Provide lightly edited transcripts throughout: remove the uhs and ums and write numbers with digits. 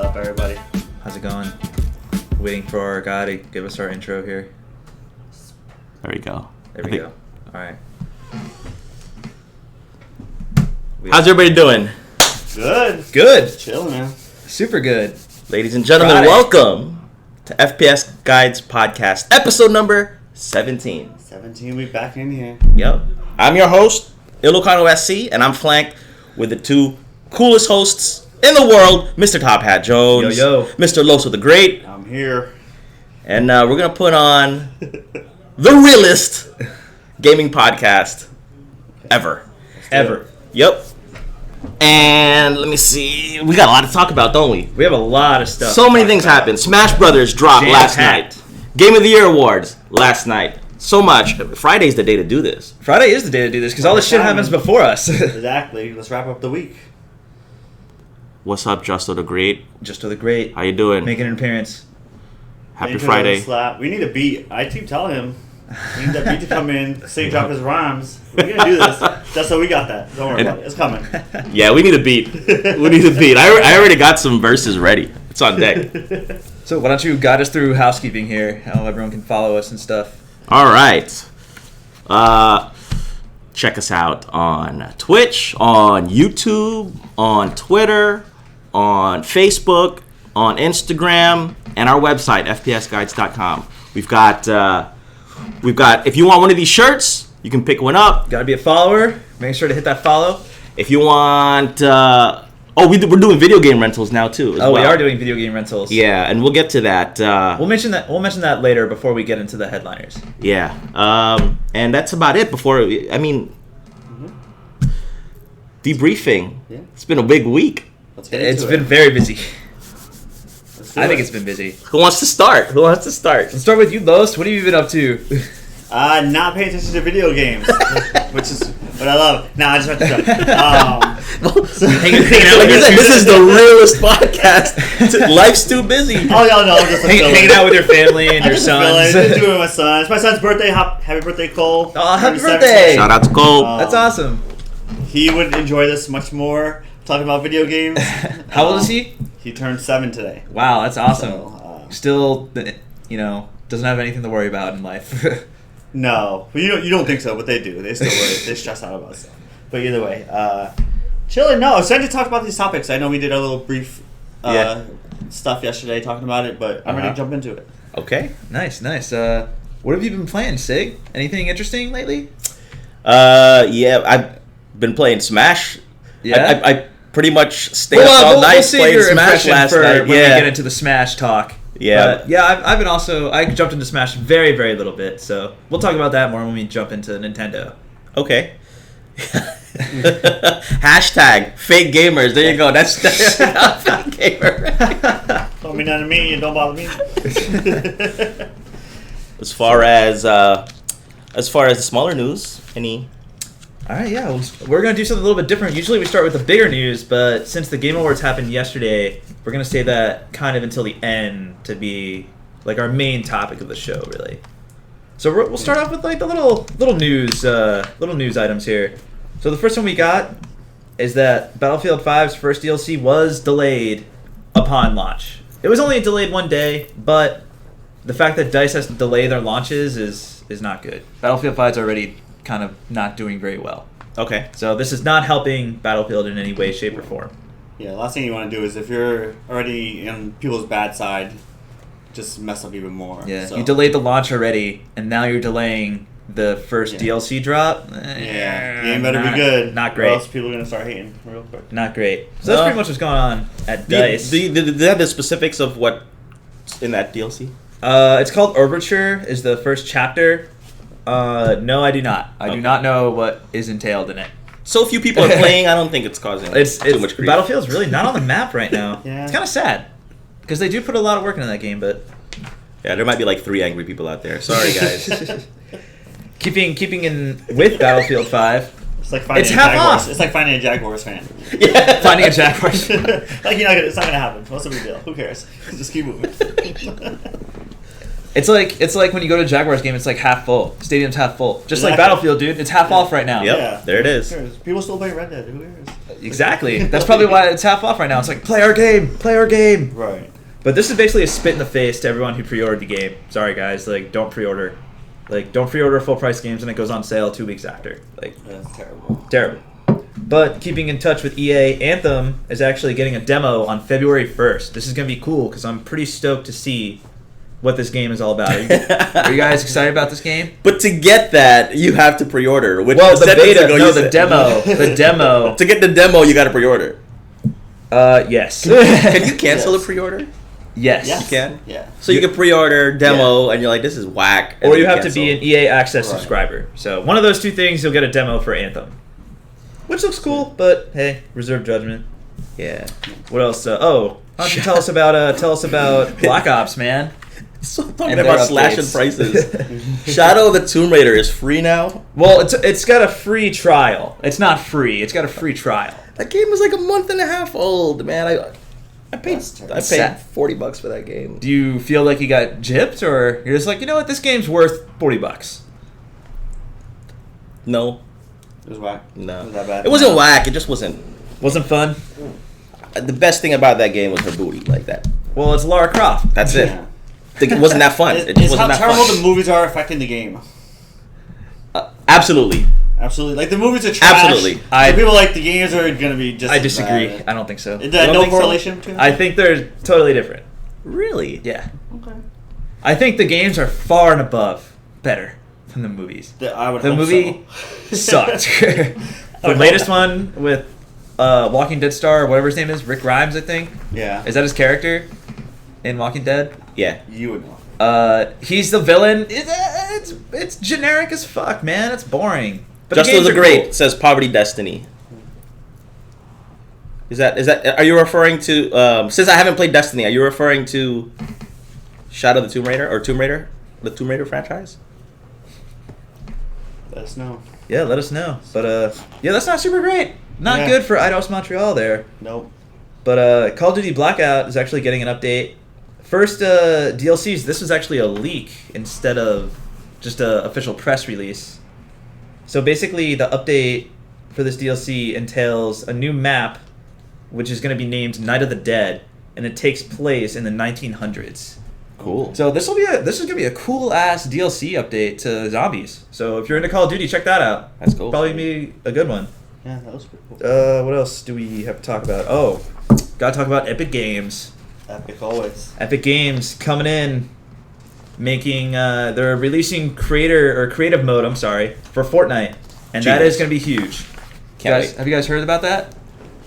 up, everybody? How's it going? Waiting for our guy to give us our intro here. There we go. There we go. All right. How's everybody doing? Good. Good. Chilling, man. Super good. Ladies and gentlemen, Friday. welcome to FPS Guides Podcast, episode number 17. 17, we back in here. Yep. I'm your host, Ilocano SC, and I'm flanked with the two coolest hosts in the world, Mr. Top Hat Jones, Yo. Mr. Loso the Great, I'm here. and we're going to put on the realest gaming podcast ever. Ever. Yep. And let me see. We got a lot to talk about, don't we? We have a lot of stuff. So many things happened. Smash Brothers dropped last Jam-packed. night. Game of the Year awards last night. So much. Friday's the day to do this. Friday is the day to do this because all this shit happens before us. Exactly. Let's wrap up the week. What's up, Justo the Great? Just the great. How you doing? Making an appearance. Happy Thank you for the Friday. slap. We need a beat. I keep telling him. We need that beat to come in, sing, drop his rhymes. We're going to do this. Just so we got that. Don't worry about it. It's coming. Yeah, we need a beat. We need a beat. I already got some verses ready. It's on deck. So why don't you guide us through housekeeping here, how everyone can follow us and stuff. All right. Check us out on Twitch, on YouTube, on Twitter, on Facebook, on Instagram, and our website, fpsguides.com. We've got, if you want one of these shirts, you can pick one up. Got to be a follower. Make sure to hit that follow. If you want, we're doing video game rentals now too. We are doing video game rentals. Yeah, and we'll get to that. We'll mention that later before we get into the headliners. Yeah, and that's about it. Debriefing. Yeah. It's been a big week. Let's get It's into been it. very busy. Let's do I think it. it's been busy. Who wants to start? Let's start with you, Los. What have you been up to? Not paying attention to video games, which is what I love. Nah, I just went to joke. Hanging out like with you your said, this is the realest podcast. Life's too busy. Oh, y'all know. I'm just Hanging out with your family and your sons. Doing it with my son. It's my son's birthday. Happy birthday, Cole. Oh, happy 37. birthday. Shout out to Cole. That's awesome. He would enjoy this much more, talking about video games. How old is he? He turned 7 today. Wow, that's awesome. So, Still, doesn't have anything to worry about in life. no, well, you don't think so, but they do. They still worry. They stress out about stuff. But either way, chilling. No, excited to talk about these topics. I know we did a little brief stuff yesterday talking about it, but I'm ready to jump into it. Okay. Nice. What have you been playing, Sig? Anything interesting lately? Yeah, I've been playing Smash. Yeah? I pretty much stayed up all night we'll save playing your Smash impression last for night. when we get into the Smash talk. Yeah. But yeah, I've been also, I jumped into Smash very, very little bit, so we'll talk about that more when we jump into Nintendo. Okay. Hashtag fake gamers. There you go. That's not fake gamer. Don't mean nothing to me, and don't bother me. As far as the smaller news, any? All right, yeah, we're going to do something a little bit different. Usually we start with the bigger news, but since the Game Awards happened yesterday, we're going to save that kind of until the end to be like our main topic of the show, really. So we'll start off with like the little news items here. So the first one we got is that Battlefield 5's first DLC was delayed upon launch. It was only delayed one day, but the fact that DICE has to delay their launches is not good. Battlefield 5's already kind of not doing very well. Okay. So this is not helping Battlefield in any way, shape, or form. Yeah, the last thing you want to do is if you're already on people's bad side, just mess up even more. Yeah, So, you delayed the launch already, and now you're delaying the first Yeah. DLC drop. Yeah, game better be good. Not Or great. else people are gonna start hating real quick. Not great. So that's pretty much what's going on at DICE. Do they have the specifics of what's in that DLC? It's called Overture. Is the first chapter. No, I do not. I do not know what is entailed in it. So few people are playing. I don't think it's causing too much grief. Battlefield is really not on the map right now. Yeah. It's kind of sad because they do put a lot of work into that game, but Yeah, there might be like 3 angry people out there. Sorry, guys. keeping in with Battlefield 5. It's like finding It's a half Jaguars. off. It's like finding a Jaguars fan. Yeah. Finding a Jaguars. Like it's not gonna happen. What's the big deal? Who cares? Just keep moving. It's like when you go to a Jaguars game, it's like half full. Stadium's half full. Just like Exactly. Battlefield, dude. It's half off right now. Yep. There it is. Who cares? People still play Red Dead. Who cares? Exactly. That's probably why it's half off right now. It's like play our game. Right. But this is basically a spit in the face to everyone who pre-ordered the game. Sorry guys, like don't pre-order. Like don't pre-order full price games and it goes on sale 2 weeks after. Like That's terrible. terrible. But keeping in touch with EA, Anthem is actually getting a demo on February 1st. This is going to be cool because I'm pretty stoked to see what this game is all about. Are you guys excited about this game? But to get that, you have to pre-order. Which Well, a the sentence beta, ago no, you the said- demo. The demo. To get the demo, you got to pre-order. Yes. Can you cancel Yes. a pre-order? Yes. Yes. You can? Yeah. So you can pre-order demo, and you're like, this is whack. and Or then you have to be cancel. an EA Access Right. subscriber. So one of those two things, you'll get a demo for Anthem. Which looks cool, but hey, reserve judgment. Yeah. What else? Why don't you tell us about Black Ops, man? So talking And about their slashing updates. prices. Shadow of the Tomb Raider is free now. Well, it's got a free trial. It's not free. It's got a free trial. That game was like a month and a half old, man. I paid That's terrible. I paid Sad. $40 for that game. Do you feel like you got gypped, or you're just like, you know what, this game's worth $40? No, It was whack. no. It was that bad. It wasn't whack. It just wasn't. Wasn't fun. The best thing about that game was her booty, like that. Well, it's Lara Croft. That's it. Yeah. It wasn't that fun. It It's wasn't how that terrible fun. the movies are affecting the game. Absolutely. Absolutely. Like the movies are trash. Absolutely. So people like the games are gonna be just. I as disagree. bad. I don't think so. Is don't that no think so? correlation between them? I think they're totally different. Really? Yeah. Okay. I think the games are far and above better than the movies. I would The hope movie so. sucked. The would latest hope one with Walking Dead star, whatever his name is, Rick Grimes, I think. Yeah. Is that his character in Walking Dead? Yeah. You would know. He's the villain. It's generic as fuck, man. It's boring. But Just the games as a are great cool. says Poverty Destiny. Is that? Are you referring to? Since I haven't played Destiny, are you referring to Shadow of the Tomb Raider or Tomb Raider, the Tomb Raider franchise? Let us know. Yeah, let us know. But yeah, that's not super great. Not Yeah. good for Eidos Montreal there. Nope. But Call of Duty Blackout is actually getting an update. First DLCs. This was actually a leak instead of just a official press release. So basically, the update for this DLC entails a new map, which is going to be named Night of the Dead, and it takes place in the 1900s. Cool. So this is gonna be a cool ass DLC update to zombies. So if you're into Call of Duty, check that out. That's cool. Probably be a good one. Yeah, that was pretty cool. What else do we have to talk about? Oh, gotta talk about Epic Games. Epic always. Epic Games coming in, making they're releasing creative mode. I'm sorry, for Fortnite, and that Genius. is gonna be huge. Can't Guys, wait. have you guys heard about that?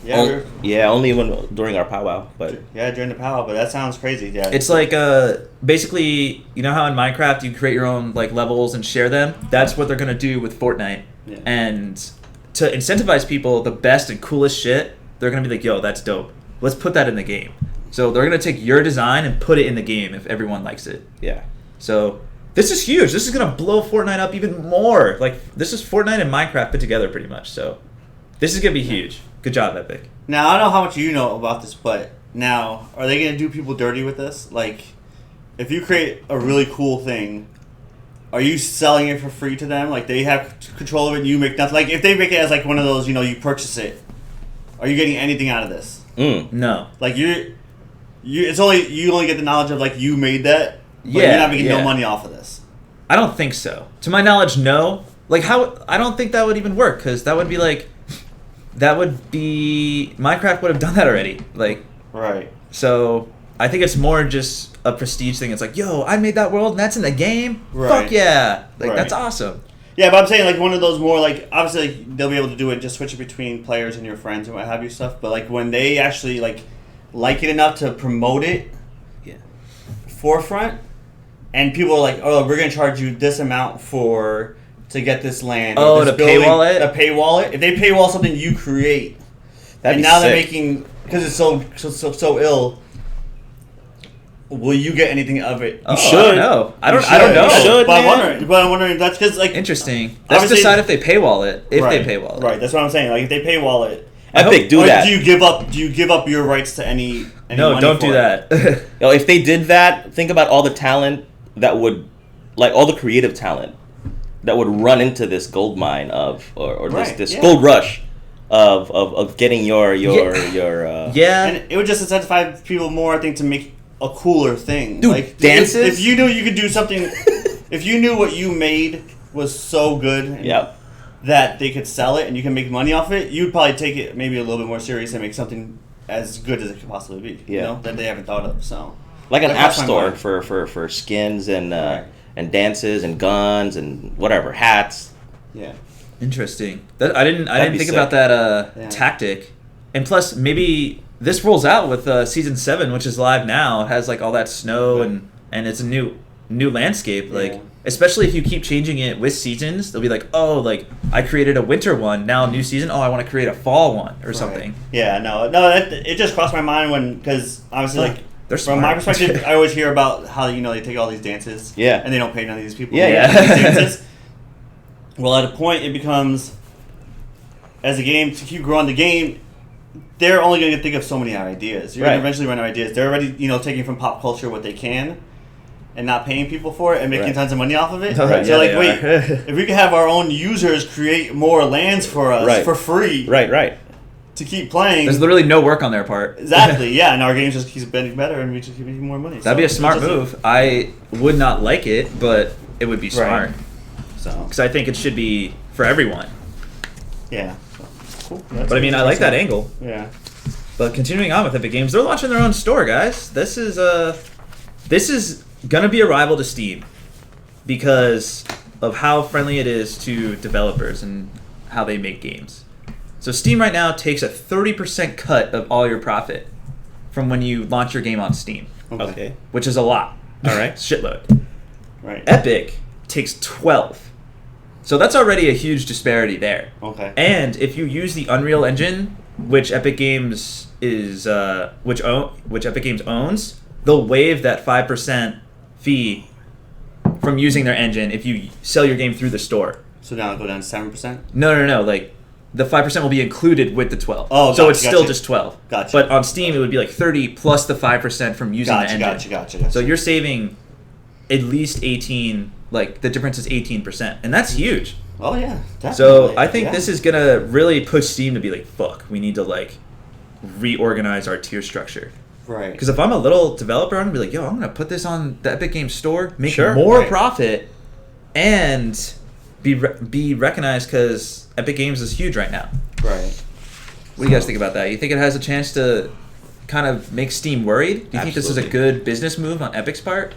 Yeah. we're- Yeah, only during our powwow, but Yeah, during the PAL, but that sounds crazy. Yeah. It's like basically, you know how in Minecraft you create your own like levels and share them. That's what they're gonna do with Fortnite. Yeah. And to incentivize people, the best and coolest shit, they're gonna be like, "Yo, that's dope. Let's put that in the game." So they're gonna take your design and put it in the game if everyone likes it. yeah. So this is huge. This is gonna blow Fortnite up even more. Like this is Fortnite and Minecraft put together pretty much. So this is gonna be huge. Good job, Epic. Now I don't know how much you know about this, but now are they gonna do people dirty with this? Like, if you create a really cool thing, are you selling it for free to them? Like they have control of it, and you make nothing. Like if they make it as like one of those, you purchase it. Are you getting anything out of this? No. Like you only get the knowledge of like you made that, but Yeah, you're not making yeah. no money off of this. I don't think so. To my knowledge, no. Like how I don't think that would even work because that would be like Minecraft would have done that already. Like Right. so I think it's more just a prestige thing. It's like, yo, I made that world and that's in the game. Right. Fuck yeah! Like Right. that's awesome. Yeah, but I'm saying like one of those more like obviously like, they'll be able to do it, just switch it between players and your friends and what have you stuff. But like when they actually like it enough to promote it, Yeah. forefront, and people are like, oh, we're gonna charge you this amount to get this land. or Oh, this to paywall it? To paywall it. If they paywall something you create, That'd and be now they're sick. making because it's so ill. Will you get anything of it? Oh, should. I don't know. I You don't know. You should, but man. I'm wondering if that's because like Interesting. Let's Obviously- decide if they paywall it. If right, they paywall it. Right, that's what I'm saying. Like if they paywall it, Epic, do or that. Do you give up your rights to any No, money don't for do it? that. If they did that, think about all the talent that would, like all the creative talent that would run into this gold mine or this gold rush of getting your And it would just incentivize people more, I think, to make a cooler thing. Dude, like dances. If you knew you could do something, if you knew what you made was so good, that they could sell it and you can make money off it, you'd probably take it maybe a little bit more serious and make something as good as it could possibly be. You know, that they haven't thought of. So like an app store for skins and dances and guns and whatever, hats. Yeah. Interesting. I didn't think sick. about that tactic. And plus, maybe this rolls out with season 7, which is live now. It has like all that snow and it's a new landscape. Like, especially if you keep changing it with seasons, they'll be like, oh, like I created a winter one, now new season. Oh, I want to create a fall one or something. Yeah, no, it just crossed my mind because obviously like. From my smart. perspective, I always hear about how they take all these dances, and they don't pay none of these people. Yeah. These dances. Well, at a point, it becomes as a game to keep growing the game. They're only going to think of so many ideas. You're going to eventually run out of ideas. They're already taking from pop culture what they can, and not paying people for it and making tons of money off of it. So wait, if we could have our own users create more lands for us for free, right. to keep playing. There's literally no work on their part. Exactly, yeah, and our game just keeps getting better, and we just keep making more money. That'd be a smart move. I would not like it, but it would be smart. So, because I think it should be for everyone. Yeah. Cool. But I mean, I like that angle. Yeah. But continuing on with Epic Games, they're launching their own store, guys. This is gonna be a rival to Steam because of how friendly it is to developers and how they make games. So Steam right now takes a 30% cut of all your profit from when you launch your game on Steam. Okay. Which is a lot. All right. Shitload. Right. Epic takes 12. So that's already a huge disparity there. Okay. And if you use the Unreal Engine, which Epic Games is which Epic Games owns, they'll waive that 5% fee from using their engine if you sell your game through the store. So now it'll go down to 7%? No. Like the 5% will be included with the 12. Oh, so it's still just 12. Gotcha. But on Steam, it would be like 30 plus the 5% from using the engine. Gotcha. So you're saving at least 18. Like the difference is 18%, and that's huge. Oh yeah, definitely. So I think this is gonna really push Steam to be like, fuck, we need to like reorganize our tier structure. Right. Because if I'm a little developer, I'm gonna be like, yo, I'm gonna put this on the Epic Games Store, make Sure, more profit, and be recognized because Epic Games is huge right now. Right. What do you guys think about that? You think it has a chance to kind of make Steam worried? Do you think this is a good business move on Epic's part?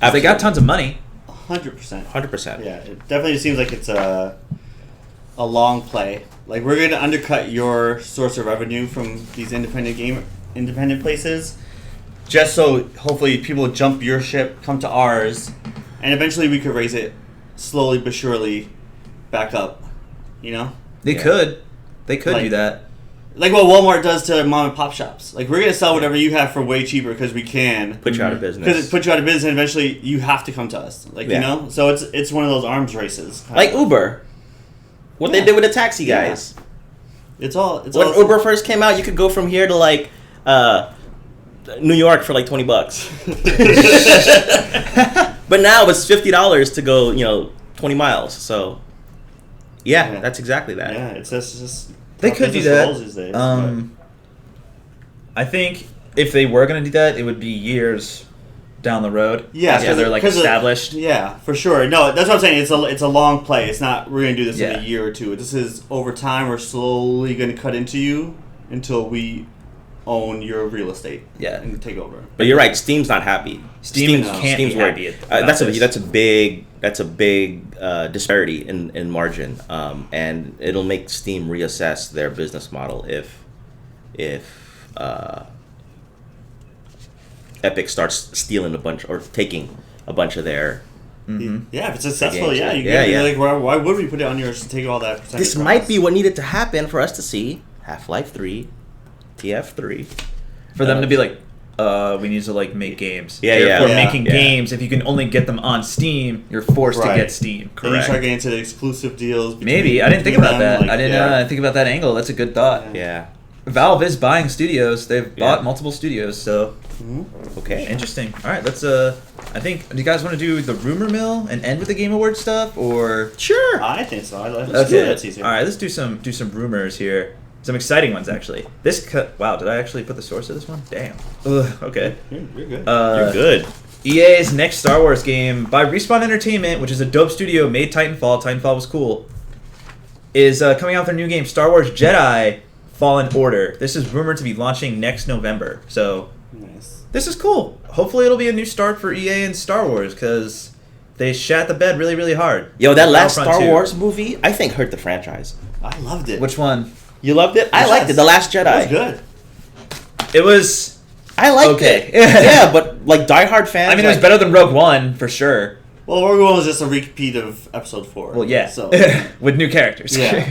Because they got tons of money. 100%. 100%. Yeah, it definitely seems like it's a long play. Like we're going to undercut your source of revenue from these independent places, just so hopefully people jump your ship, come to ours, and eventually we could raise it slowly but surely back up. You know? They could do that. Like what Walmart does to mom and pop shops. Like we're gonna sell whatever you have for way cheaper because we can. Put you out of business. Because it puts you out of business, and eventually you have to come to us. Like you know, so it's one of those arms races. Like Uber, what they did with the taxi guys. It's all. When Uber first came out, you could go from here to like New York for like $20. But now it's $50 to go, 20 miles. So yeah, that's exactly that. Yeah, it's just. They could do that. These days, I think if they were going to do that, it would be years down the road. Yeah, after they're like established. Yeah, for sure. No, that's what I'm saying. It's a long play. It's not we're going to do this in a year or two. This is over time. We're slowly going to cut into you until we own your real estate. Yeah, and take over. But you're right. Steam's not happy. Steam can't be happy. That's a big disparity in margin, and it'll make Steam reassess their business model if Epic starts stealing a bunch or taking a bunch of their. Mm-hmm. Yeah, if it's successful, games, like why would we put it on yours to take all that percentage? This might be what needed to happen for us to see Half-Life 3, TF3. For them to be like, we need to like make games. Therefore, making games. If you can only get them on Steam, you're forced to get Steam. Correct. And you start getting into the exclusive deals. Maybe I didn't think about that. Like, I didn't think about that angle. That's a good thought. Yeah. Valve is buying studios. They've bought Yeah. multiple studios, so Okay. interesting. All right, let's. I think. Do you guys want to do the rumor mill and end with the Game Awards stuff, or? Sure. I think so. Let's That's do it. it. That's easier. All right, let's do some rumors here. Some exciting ones actually. Wow, did I actually put the source of this one? Damn. Ugh, okay. You're good. You're good. EA's next Star Wars game by Respawn Entertainment, which is a dope studio, made Titanfall. Titanfall was cool. Is coming out with their new game, Star Wars Jedi Fallen Order. This is rumored to be launching next November. So Nice. this is cool. Hopefully it'll be a new start for EA and Star Wars because they shat the bed really, really hard. Yo, that last Battlefront Star 2. Wars movie, I think hurt the franchise. I loved it. Which one? You loved it? I liked it. The Last Jedi. That was good. It was. I liked Okay. it. Yeah, but like diehard fans. I mean, it was like- better than Rogue One for sure. Well, Rogue One was just a repeat of Episode 4. Well, yeah. So. With new characters. Yeah.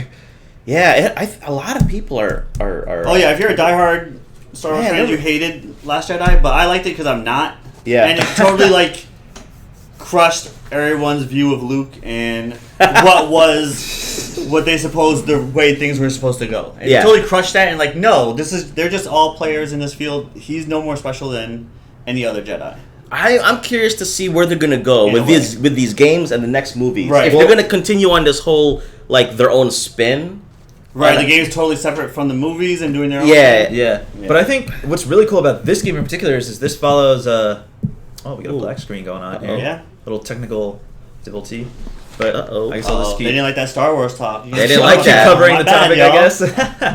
Yeah, a lot of people are. Oh yeah, if you're a diehard Star Wars Yeah, fan, they you were- hated Last Jedi, but I liked it because I'm not. Yeah. And it totally like crushed everyone's view of Luke and what they supposed the way things were supposed to go. And Yeah. it totally crushed that and like no, they're just all players in this field. He's no more special than any other Jedi. I'm curious to see where they're gonna go In with a way. these games and the next movies. Right. If Well- they're gonna continue on this whole like their own spin. Right, Uh, the game's totally separate from the movies and doing their own Yeah. thing. Yeah. Yeah. But I think what's really cool about this game in particular is this follows. Oh, we got a Ooh. black screen going on Uh-oh. here. Yeah. Little technical difficulty. But Uh-oh. I guess I'll just Oh, they keep. didn't like that Star Wars talk. They didn't I'll like keep that. covering My the bad, topic, y'all. I guess.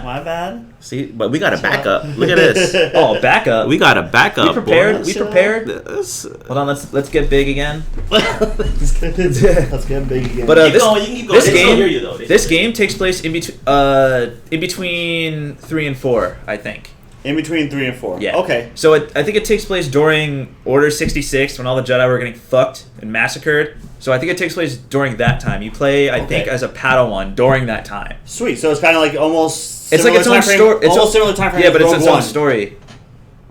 My bad. See, but we got a backup. Look at this. Oh, backup. We got a backup. We prepared. boys. We prepared. This- Hold on. Let's get big again. Let's get big again. But Keep this, going, you can keep going. this They still game, hear you, though. They this still hear game takes place in between 3 and 4, I think. in between 3 and 4. Yeah. Okay. So I think it takes place during Order 66 when all the Jedi were getting fucked and massacred. So I think it takes place during that time. You play, I think, Okay. as a Padawan during that time. Sweet. So it's kind of like almost. It's like its own story. Almost similar time frame. Yeah, as but it's Rogue its own One, story.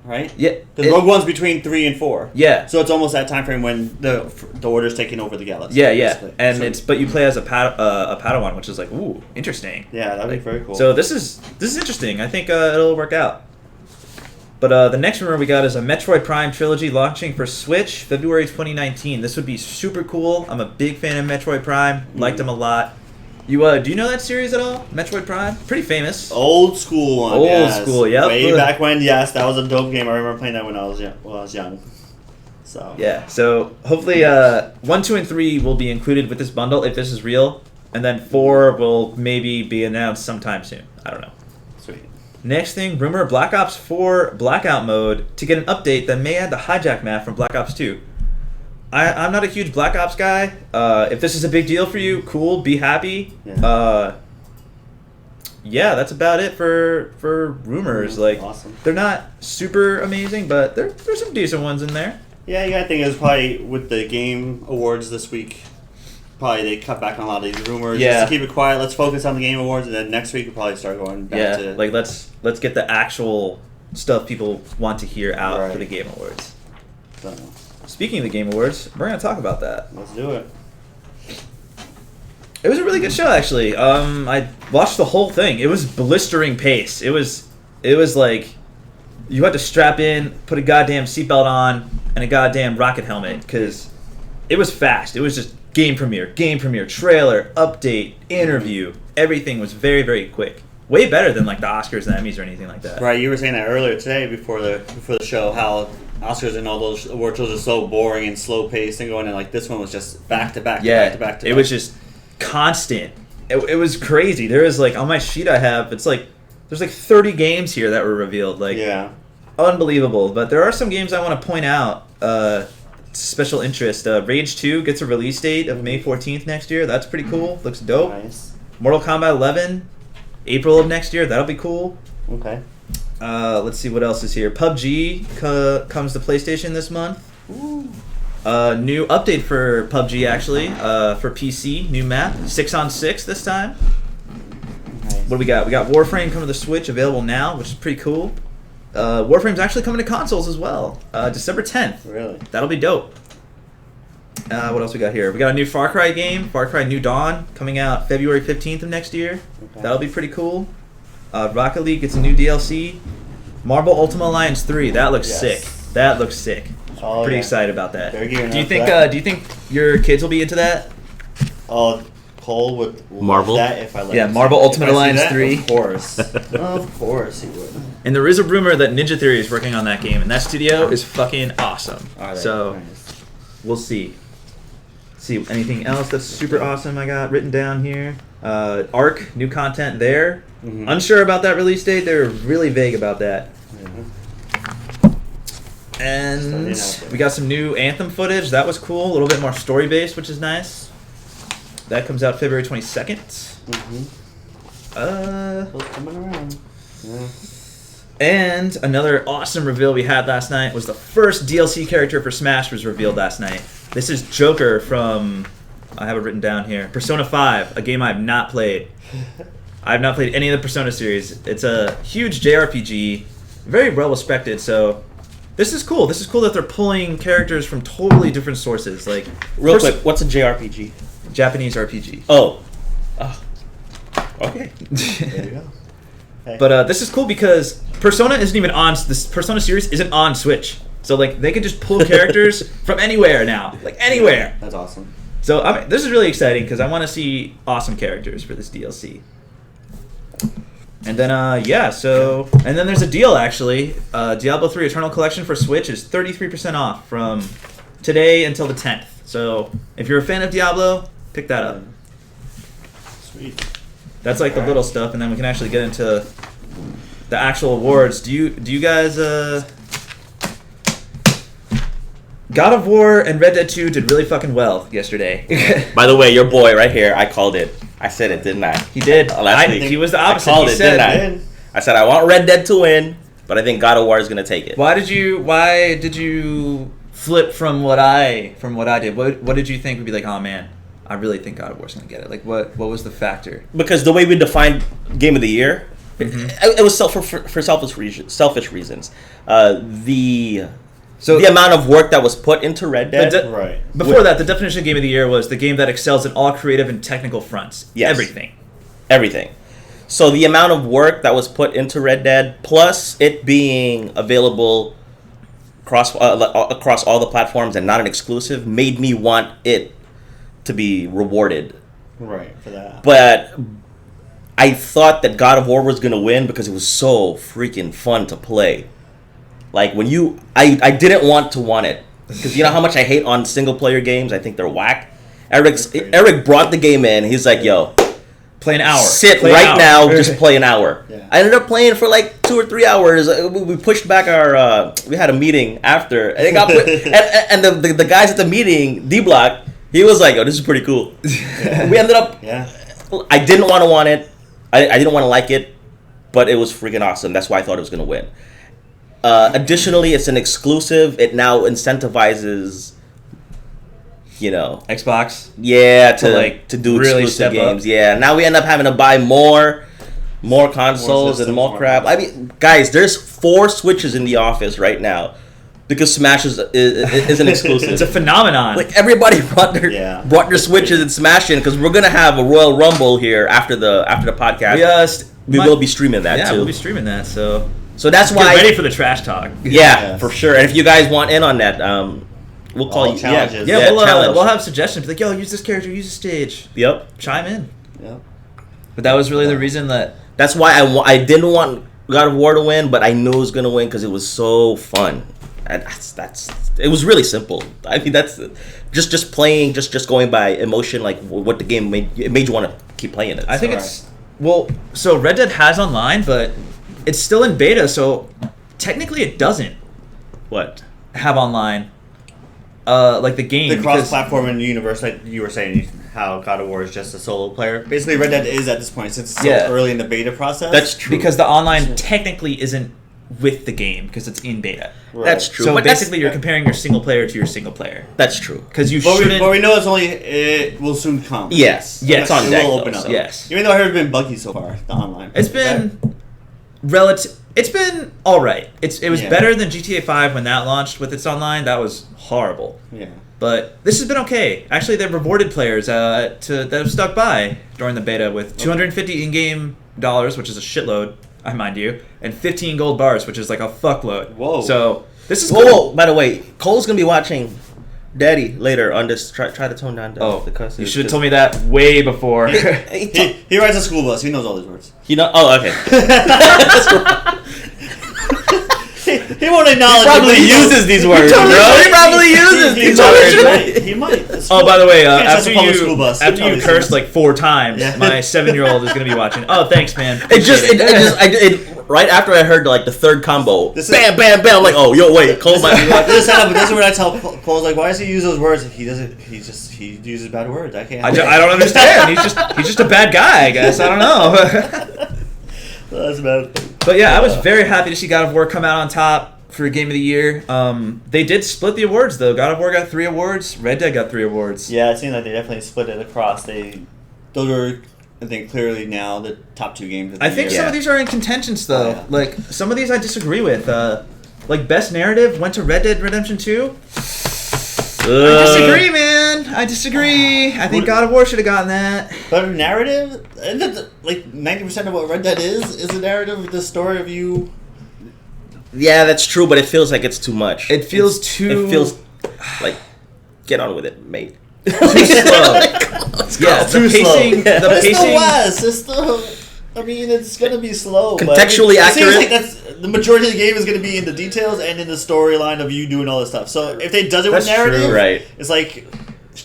right? Yeah. Because Rogue One's between 3 and 4. Yeah. So it's almost that time frame when the Order's taking over the galaxy. Yeah, yeah, basically. and So- but you play as a Padawan, which is like ooh, interesting. yeah, that'd be very cool. So this is interesting. I think it'll work out. But the next rumor we got is a Metroid Prime trilogy launching for Switch February 2019. This would be super cool. I'm a big fan of Metroid Prime. Liked them a lot. You do you know that series at all? Metroid Prime, pretty famous. old school one. Old yes. school, yep. Way back when, yes, that was a dope game. I remember playing that when I was young. So Yeah. So hopefully 1, 2, and 3 will be included with this bundle if this is real, and then 4 will maybe be announced sometime soon. I don't know. sweet. Next thing, rumor Black Ops 4 Blackout mode to get an update that may add the hijack map from Black Ops 2. I'm not a huge Black Ops guy. If this is a big deal for you, cool, be happy. Yeah. Yeah, that's about it for rumors. Like, Awesome. they're not super amazing, but there's some decent ones in there. Yeah, you gotta think it was probably with the game awards this week. Probably they cut back on a lot of these rumors. Yeah. Just to keep it quiet. Let's focus on the game awards, and then next week we'll probably start going back Yeah, to like let's get the actual stuff people want to hear out for Right. the Game Awards. Don't know. Speaking of the Game Awards, we're gonna talk about that. Let's do it. It was a really good show, actually. I watched the whole thing. It was blistering pace. It was like you had to strap in, put a goddamn seatbelt on, and a goddamn rocket helmet because it was fast. It was just game premiere, trailer, update, interview. Everything was very, very quick. Way better than like the Oscars and Emmys or anything like that. Right, you were saying that earlier today before the show how Oscars and all those award shows are so boring and slow paced and going, and like this one was just back to back. Yeah, to back to back to it back. was just constant. It was crazy. There was like on my sheet I have, it's like there's like 30 games here that were revealed. Like yeah. unbelievable. But there are some games I want to point out. Special interest. Rage 2 gets a release date of May 14th next year. That's pretty cool. Looks dope. Nice. Mortal Kombat 11, April of next year. That'll be cool. Okay. Let's see what else is here. PUBG comes to PlayStation this month. New update for PUBG actually. For PC, new map, 6-on-6 this time. Nice. What do we got? We got Warframe coming to the Switch, available now, which is pretty cool. Warframe's actually coming to consoles as well, December 10th. Really? That'll be dope. What else we got here? We got a new Far Cry game, Far Cry New Dawn, coming out February 15th of next year. Okay. That'll be pretty cool. Rocket League gets a new DLC. Marvel Ultimate Alliance 3. That looks Yes. sick. That looks sick. Oh, Pretty yeah. excited about that. They're gearing Do you up think? for that. Do you think your kids will be into that? Oh, Cole would Marvel? love that if I let Yeah, him Marvel see it. Ultimate If I see Alliance that, 3. Of course. Of course he would. And there is a rumor that Ninja Theory is working on that game, and that studio is fucking awesome. Are they? So Nice. we'll see. See anything else that's super awesome I got written down here. Arc, new content there. Mhm. Unsure about that release date. They're really vague about that. Yeah. And Starting out there. we got some new Anthem footage. That was cool. A little bit more story based, which is nice. That comes out February 22nd. Still coming around. Yeah. And another awesome reveal we had last night was the first DLC character for Smash was revealed last night. This is Joker from, I have it written down here, Persona 5, a game I have not played. I have not played any of the Persona series. It's a huge JRPG, very well respected, so this is cool. This is cool that they're pulling characters from totally different sources, like Real quick, what's a JRPG? Japanese RPG. Oh. Okay. There you go. Hey. But this is cool because Persona isn't even on, this Persona series isn't on Switch. So like they can just pull characters from anywhere now, like anywhere. That's awesome. So I mean, this is really exciting because I want to see awesome characters for this DLC. And then and then there's a deal actually. Diablo 3 Eternal Collection for Switch is 33% off from today until the 10th. So if you're a fan of Diablo, pick that up. Sweet. That's like the little stuff, and then we can actually get into the actual awards. Do you guys God of War and Red Dead 2 did really fucking well yesterday. By the way, your boy right here, I called it. I said it, didn't I? He did. Last week. He was the opposite. I called He it, said, didn't I? I said I want Red Dead to win, but I think God of War is gonna take it. Why did you flip from what I did? What did you think would be like, oh man, I really think God of War's gonna get it? Like what was the factor? Because the way we defined Game of the Year, it was for selfish reasons. The amount of work that was put into Red Dead. Right. Before that, the definition of Game of the Year was the game that excels in all creative and technical fronts. Yes. Everything. So the amount of work that was put into Red Dead, plus it being available across all the platforms and not an exclusive, made me want it to be rewarded. Right, for that. But I thought that God of War was going to win because it was so freaking fun to play. Like when I didn't want it because you know how much I hate on single player games. I think they're whack. Eric brought the game in. He's like, "Yo, play an hour. Play right now. Just play an hour." Yeah. I ended up playing for like 2 or 3 hours. We pushed back our. We had a meeting after, and it got and the guys at the meeting, D Block, he was like, "Oh, this is pretty cool." We ended up. Yeah. I didn't want it. I didn't want to like it, but it was freaking awesome. That's why I thought it was gonna win. Additionally, it's an exclusive. It now incentivizes, Xbox. Yeah, to do really exclusive step games. up. Yeah, now we end up having to buy more consoles systems, and more more crap. I mean, guys, there's 4 Switches in the office right now because Smash is an exclusive. It's a phenomenon. Like everybody brought their Switches and Smash in because we're gonna have a Royal Rumble here after the podcast. We will be streaming that too. We'll be streaming that. So that's why. Get ready for the trash talk. Yeah, for sure. And if you guys want in on that, we'll call you. Challenges. Yeah, challenge. we'll have suggestions. Like, yo, use this character, use this stage. Yep. Chime in. Yep. But that was really the reason that. That's why I didn't want God of War to win, but I knew it was gonna win because it was so fun. And it was really simple. I mean, that's just playing, just going by emotion, like what the game made you want to keep playing it. I think so Red Dead has online, but it's still in beta, so technically it doesn't What? have online. Like the game. The cross-platform and universe, like you were saying, how God of War is just a solo player. Basically, Red Dead is at this point since it's so early in the beta process. That's true. Because the online technically isn't with the game because it's in beta. Right. That's true. So but basically, you're comparing your single player to your single player. That's true. Because you But shouldn't. we know it will soon come. Yes. Yes. It's on It deck. will though, open up. so. Yes. Even though I heard it's been buggy so far, the online. It's been It's been all right. It was Yeah. better than GTA 5 when that launched with its online. That was horrible. Yeah. But this has been okay. Actually, they've rewarded players that have stuck by during the beta with 250 in-game dollars, which is a shitload, I mind you, and 15 gold bars, which is like a fuckload. Whoa. So this is Whoa, cool. whoa, by the way, Cole's gonna be watching Daddy later on this. Try to tone down the cuss. You should have told me that way before. He rides a school bus. He knows all these words. Oh, okay. He won't acknowledge. Probably it, but he knows. uses these words, totally- bro. he probably uses He these might, words. He might. Oh, by the way, Can't trust after a public school bus. you Totally cursed serious. like 4 times, Yeah. my 7-year-old is gonna be watching. Oh, thanks, man. Right after I heard like the third combo, This is- bam, bam, bam. I'm like, oh, yo, wait, Cole might be watching. This is what I tell Cole's like, why does he use those words? He doesn't. He uses bad words. I can't. I don't understand. He's just a bad guy, I guess. I don't know. That's bad. But yeah, I was very happy to see God of War come out on top for Game of the Year. They did split the awards though. God of War got 3 awards. Red Dead got 3 awards. Yeah, it seems like they definitely split it across. Those are, I think, clearly now the top 2 games. Of the I think year. some of these are in contentions though. Oh, yeah. Like some of these I disagree with. Like best narrative went to Red Dead Redemption 2. I disagree, man. I disagree. I think God of War should have gotten that. But a narrative, and like 90% of what Red Dead is a narrative, the story of you. Yeah, that's true, but it feels like it's too much. It feels too. It feels like, get on with it, mate. too slow. Yeah, Too the pacing. slow. The But it's still pacing. West. It's still. I mean, it's gonna be slow. but Contextually it seems accurate. like that's the majority of the game is gonna be in the details and in the storyline of you doing all this stuff. So if they does it with That's true, narrative, right. It's like,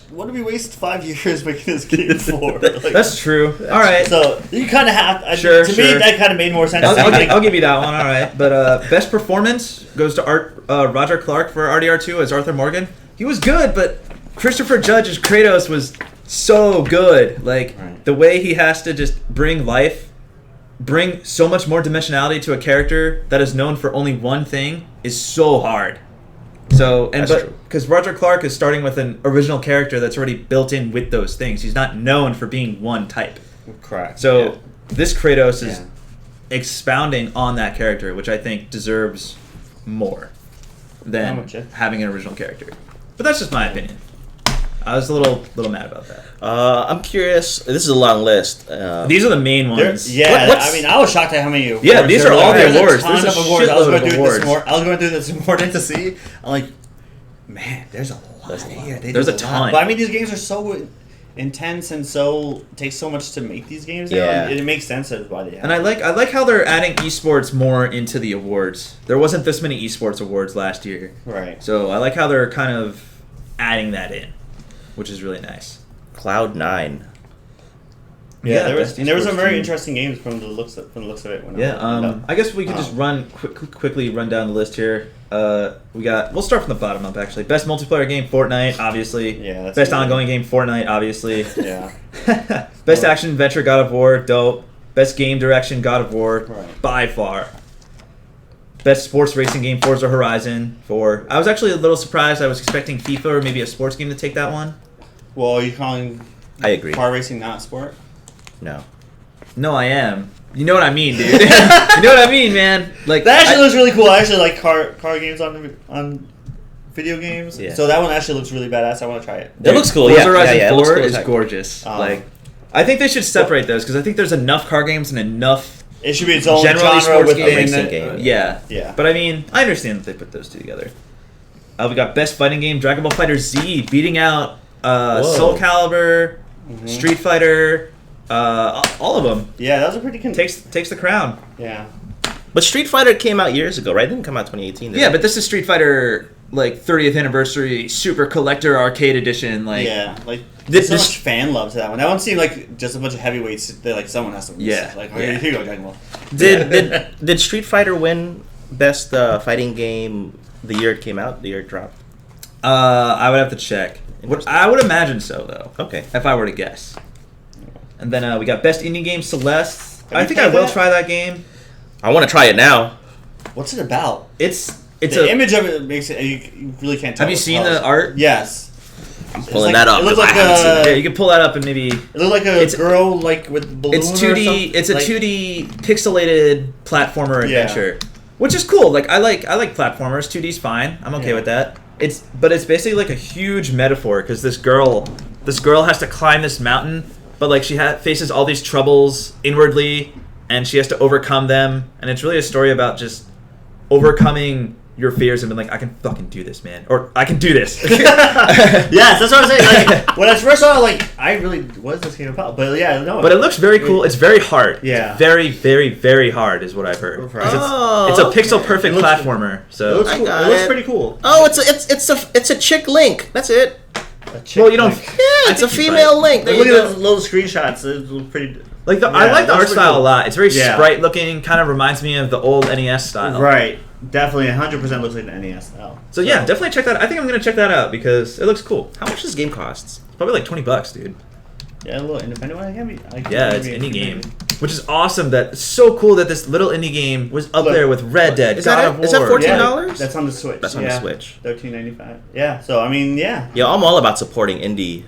what did we waste 5 years making this game for? Like, That's true. All right. so you kind of have. Sure, to sure. me, that kind of made more sense. I'll give you that one. All right. But best performance goes to Roger Clark for RDR2 as Arthur Morgan. He was good, but Christopher Judge as Kratos was so good. Like Right. the way he has to just bring so much more dimensionality to a character that is known for only one thing is so hard. So That's true. because Roger Clark is starting with an original character that's already built in with those things. He's not known for being one type. Correct. So this Kratos is Yeah. expounding on that character, which I think deserves more than I'm with you. having an original character. But that's just my opinion. I was a little mad about that. I'm curious. This is a long list. These are the main ones. Yeah, what's- I mean, I was shocked at how many awards. Yeah, these there are all were. the There's awards. A ton There's a of awards. I was shitload going of through awards. this. I was going through this morning to see. I'm like, man, there's a lot here. There's a ton. But I mean, these games are so intense and so takes so much to make these games. now, Yeah. it makes sense as why they have. And I like how they're adding esports more into the awards. There wasn't this many esports awards last year. Right. So I like how they're kind of adding that in, which is really nice. Cloud9. Yeah, there was best some esports very team. interesting games from the looks of it. When Yeah, I looked it up. I guess we could just quickly run down the list here. We'll start from the bottom up actually. Best multiplayer game, Fortnite, obviously. Yeah, that's Best good. ongoing game, Fortnite, obviously. Yeah. Best action adventure, God of War, dope. Best game direction, God of War, Right. by far. Best sports racing game, Forza Horizon 4. I was actually a little surprised. I was expecting FIFA or maybe a sports game to take that one. Well, are you calling I agree. car racing not a sport? No. No, I am. You know what I mean, dude. You know what I mean, man. Like That actually looks really cool. I actually like car games on video games. Yeah. So that one actually looks really badass. I want to try it. It looks cool. Forza Yeah, Horizon yeah, it looks 4 cool as is heck. gorgeous. Oh. Like, I think they should separate those because I think there's enough car games and enough. It should be its own Generally genre sports within game. Racing it. game. Yeah. Yeah. But I mean, I understand that they put those two together. We got best fighting game, Dragon Ball Fighter Z, beating out Soul Calibur, Street Fighter, all of them. Yeah, that was a pretty Takes the crown. Yeah. But Street Fighter came out years ago, right? It didn't come out 2018. Did Yeah, it? but this is Street Fighter like 30th anniversary super collector arcade edition. Like, Yeah. Like This- there's so this- much fan love to that one. That one seemed like just a bunch of heavyweights. They like someone has to. Yeah, Like yeah. here you go, Dragon Ball. Did Street Fighter win best fighting game the year it came out? The year it dropped? I would have to check. I would imagine so though. Okay. If I were to guess. And then we got best indie game, Celeste. Have I you think I played will that? try that game. I want to try it now. What's it about? It's The image of it makes it. You really can't tell. Have you what seen colors. the art? Yes. I'm It's pulling like- that up. It looked 'cause like I haven't seen Yeah, it. you can pull that up and maybe It looked like a It's- girl like with balloon. it's 2D. It's a 2D pixelated platformer Yeah. adventure, which is cool. Like I like platformers. 2D's fine. I'm okay Yeah. with that. it's basically like a huge metaphor because this girl has to climb this mountain, but like she faces all these troubles inwardly, and she has to overcome them, and it's really a story about just overcoming your fears and being like, I can fucking do this, man, or I can do this. Yes, that's what I'm saying. Like, when I first saw it, like, I really, what is this game about? But yeah, no. But it looks very cool. It's very hard. Yeah. It's very, very, very hard is what I've heard. Right. It's a pixel perfect It looks- platformer. It So looks, I cool. got It looks it. pretty cool. Oh, it's a chick Link. That's it. well, you don't. Yeah, it's a think you're female right. Link. There Look you at go. those little screenshots. It looks pretty. Like Yeah, I like the it art looks style pretty a lot. It's very Yeah. sprite looking. Kind of reminds me of the old NES style. Right. Definitely 100% looks like the NES style. So yeah, definitely check that. I think I'm gonna check that out because it looks cool. How much does this game cost? Probably like $20, dude. Yeah, a little independent one. Yeah, it's indie game, which is awesome. That it's so cool that this little indie game was up Look, there with Red Dead, is God that of it? War. Is that $14? Yeah, that's on the Switch. That's on the Switch. $13.95. Yeah. So I mean, yeah, Yo, I'm all about supporting indie.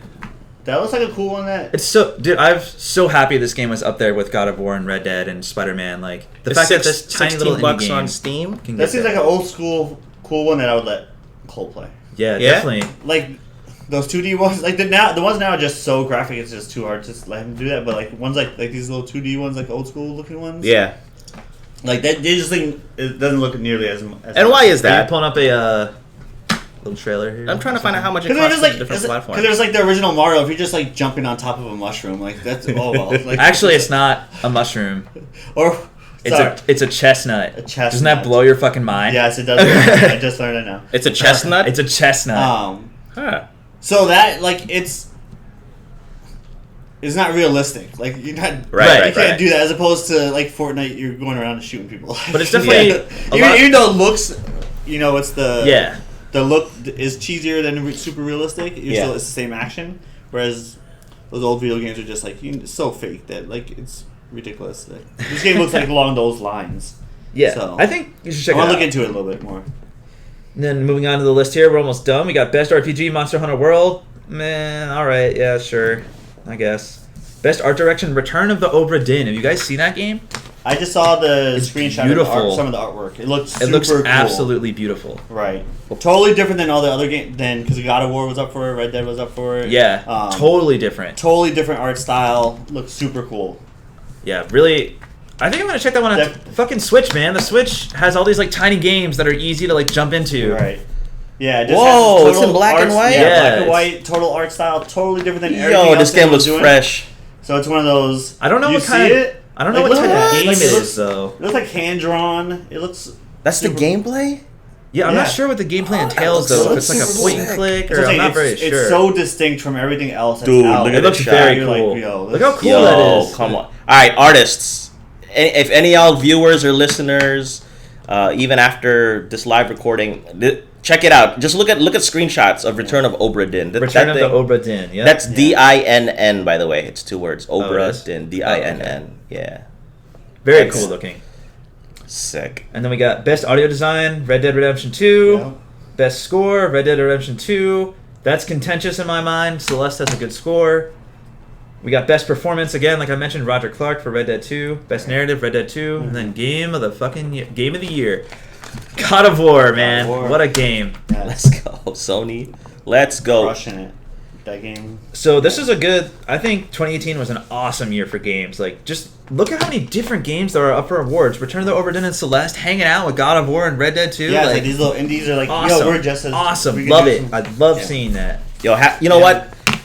that looks like a cool one. That It's so, dude. I'm so happy this game was up there with God of War and Red Dead and Spider-Man. Like the fact that this tiny little indie $16 game on Steam. can that get seems there. like an old school cool one that I would let Cole play. Yeah, Yeah? definitely. Like those 2D ones, like the ones now are just so graphic. It's just too hard to just let him do that. But like ones like these little 2D ones, like old school looking ones. Yeah. Like that, they just think it doesn't look nearly as. And why is Are you that? pulling up a little trailer here? I'm trying to find out how much it Because costs there's on like, different platforms. because there's like the original Mario. If you're just like jumping on top of a mushroom, like that's oh well. Like, Actually, it's not a mushroom. or It's a chestnut. A chestnut. Doesn't that blow your fucking mind? yes, it does. I just learned it now. It's a chestnut. It's a chestnut. Huh. So that like it's not realistic. Like you're not Right, You right, can't right. do that as opposed to like Fortnite. You're going around and shooting people. But it's definitely a lot- even though it looks, it's the Yeah. the look is cheesier than super realistic. Yeah. Still it's the same action. Whereas those old video games are just like it's so fake that like it's ridiculous. Like, this game looks like along those lines. Yeah. So, I think you should check I it want out. to look into it a little bit more. And then moving on to the list here, we're almost done. We got Best RPG, Monster Hunter World. Man, alright, yeah, sure. I guess. Best Art Direction, Return of the Obra Dinn. Have you guys seen that game? I just saw the It's screenshot beautiful. of some of the artwork. It looks It looks super cool. absolutely beautiful. Right. Totally different than all the other games. Then because God of War was up for it, Red Dead was up for it. Yeah, totally different. Totally different art style. Looks super cool. Yeah, really. I think I'm gonna check that one out. Def- Fucking Switch, man. The Switch has all these like tiny games that are easy to like jump into. Right. Yeah. It just Whoa, has it's in total black and art- white? Yeah, Yeah, black and it's- white. Total art style. Totally different than everything Yo, else this they game were looks doing. fresh. So it's one of those. I don't know you what kind see of. it? I don't know Like, what look type at of that. game Like, it it is looks- though. It looks like hand drawn. It looks. That's the super- gameplay? Yeah, I'm Yeah. not sure what the gameplay Oh, that entails looks though. so If it's like a super point and sick. click, That's or what I'm I'm not saying, very sure. It's so distinct from everything else. That's Dude, out. look It at looks this very shot. You're like, cool. yo, Look how this- cool Yo, that is. come on. All right, artists. If any of y'all viewers or listeners, even after this live recording, check it out. Just look at screenshots of Return of Obra Dinn. Return of the Obra Dinn. Yeah. That's Dinn, by the way. It's 2 words. Oh, it Obra is? Dinn. Dinn. Yeah. very that's- cool looking. Sick. And then we got Best Audio Design, Red Dead Redemption 2. Yeah. Best Score, Red Dead Redemption 2. That's contentious in my mind. Celeste has a good score. We got Best Performance again, like I mentioned, Roger Clark for Red Dead 2. Best Narrative, Red Dead 2. And then Game of the Year, God of War, man. War. What a game. Yeah, Let's go, Sony. Let's go. crushing it. That game. So this is a good. I think 2018 was an awesome year for games. Like, just look at how many different games there are up for awards. Return of the Obra Dinn and Celeste, hanging out with God of War and Red Dead 2. Yeah, like, like these little indies are like, awesome. yo, we're just as awesome. we can Love do it. some- I love Yeah. seeing that. Yo, you know Yeah.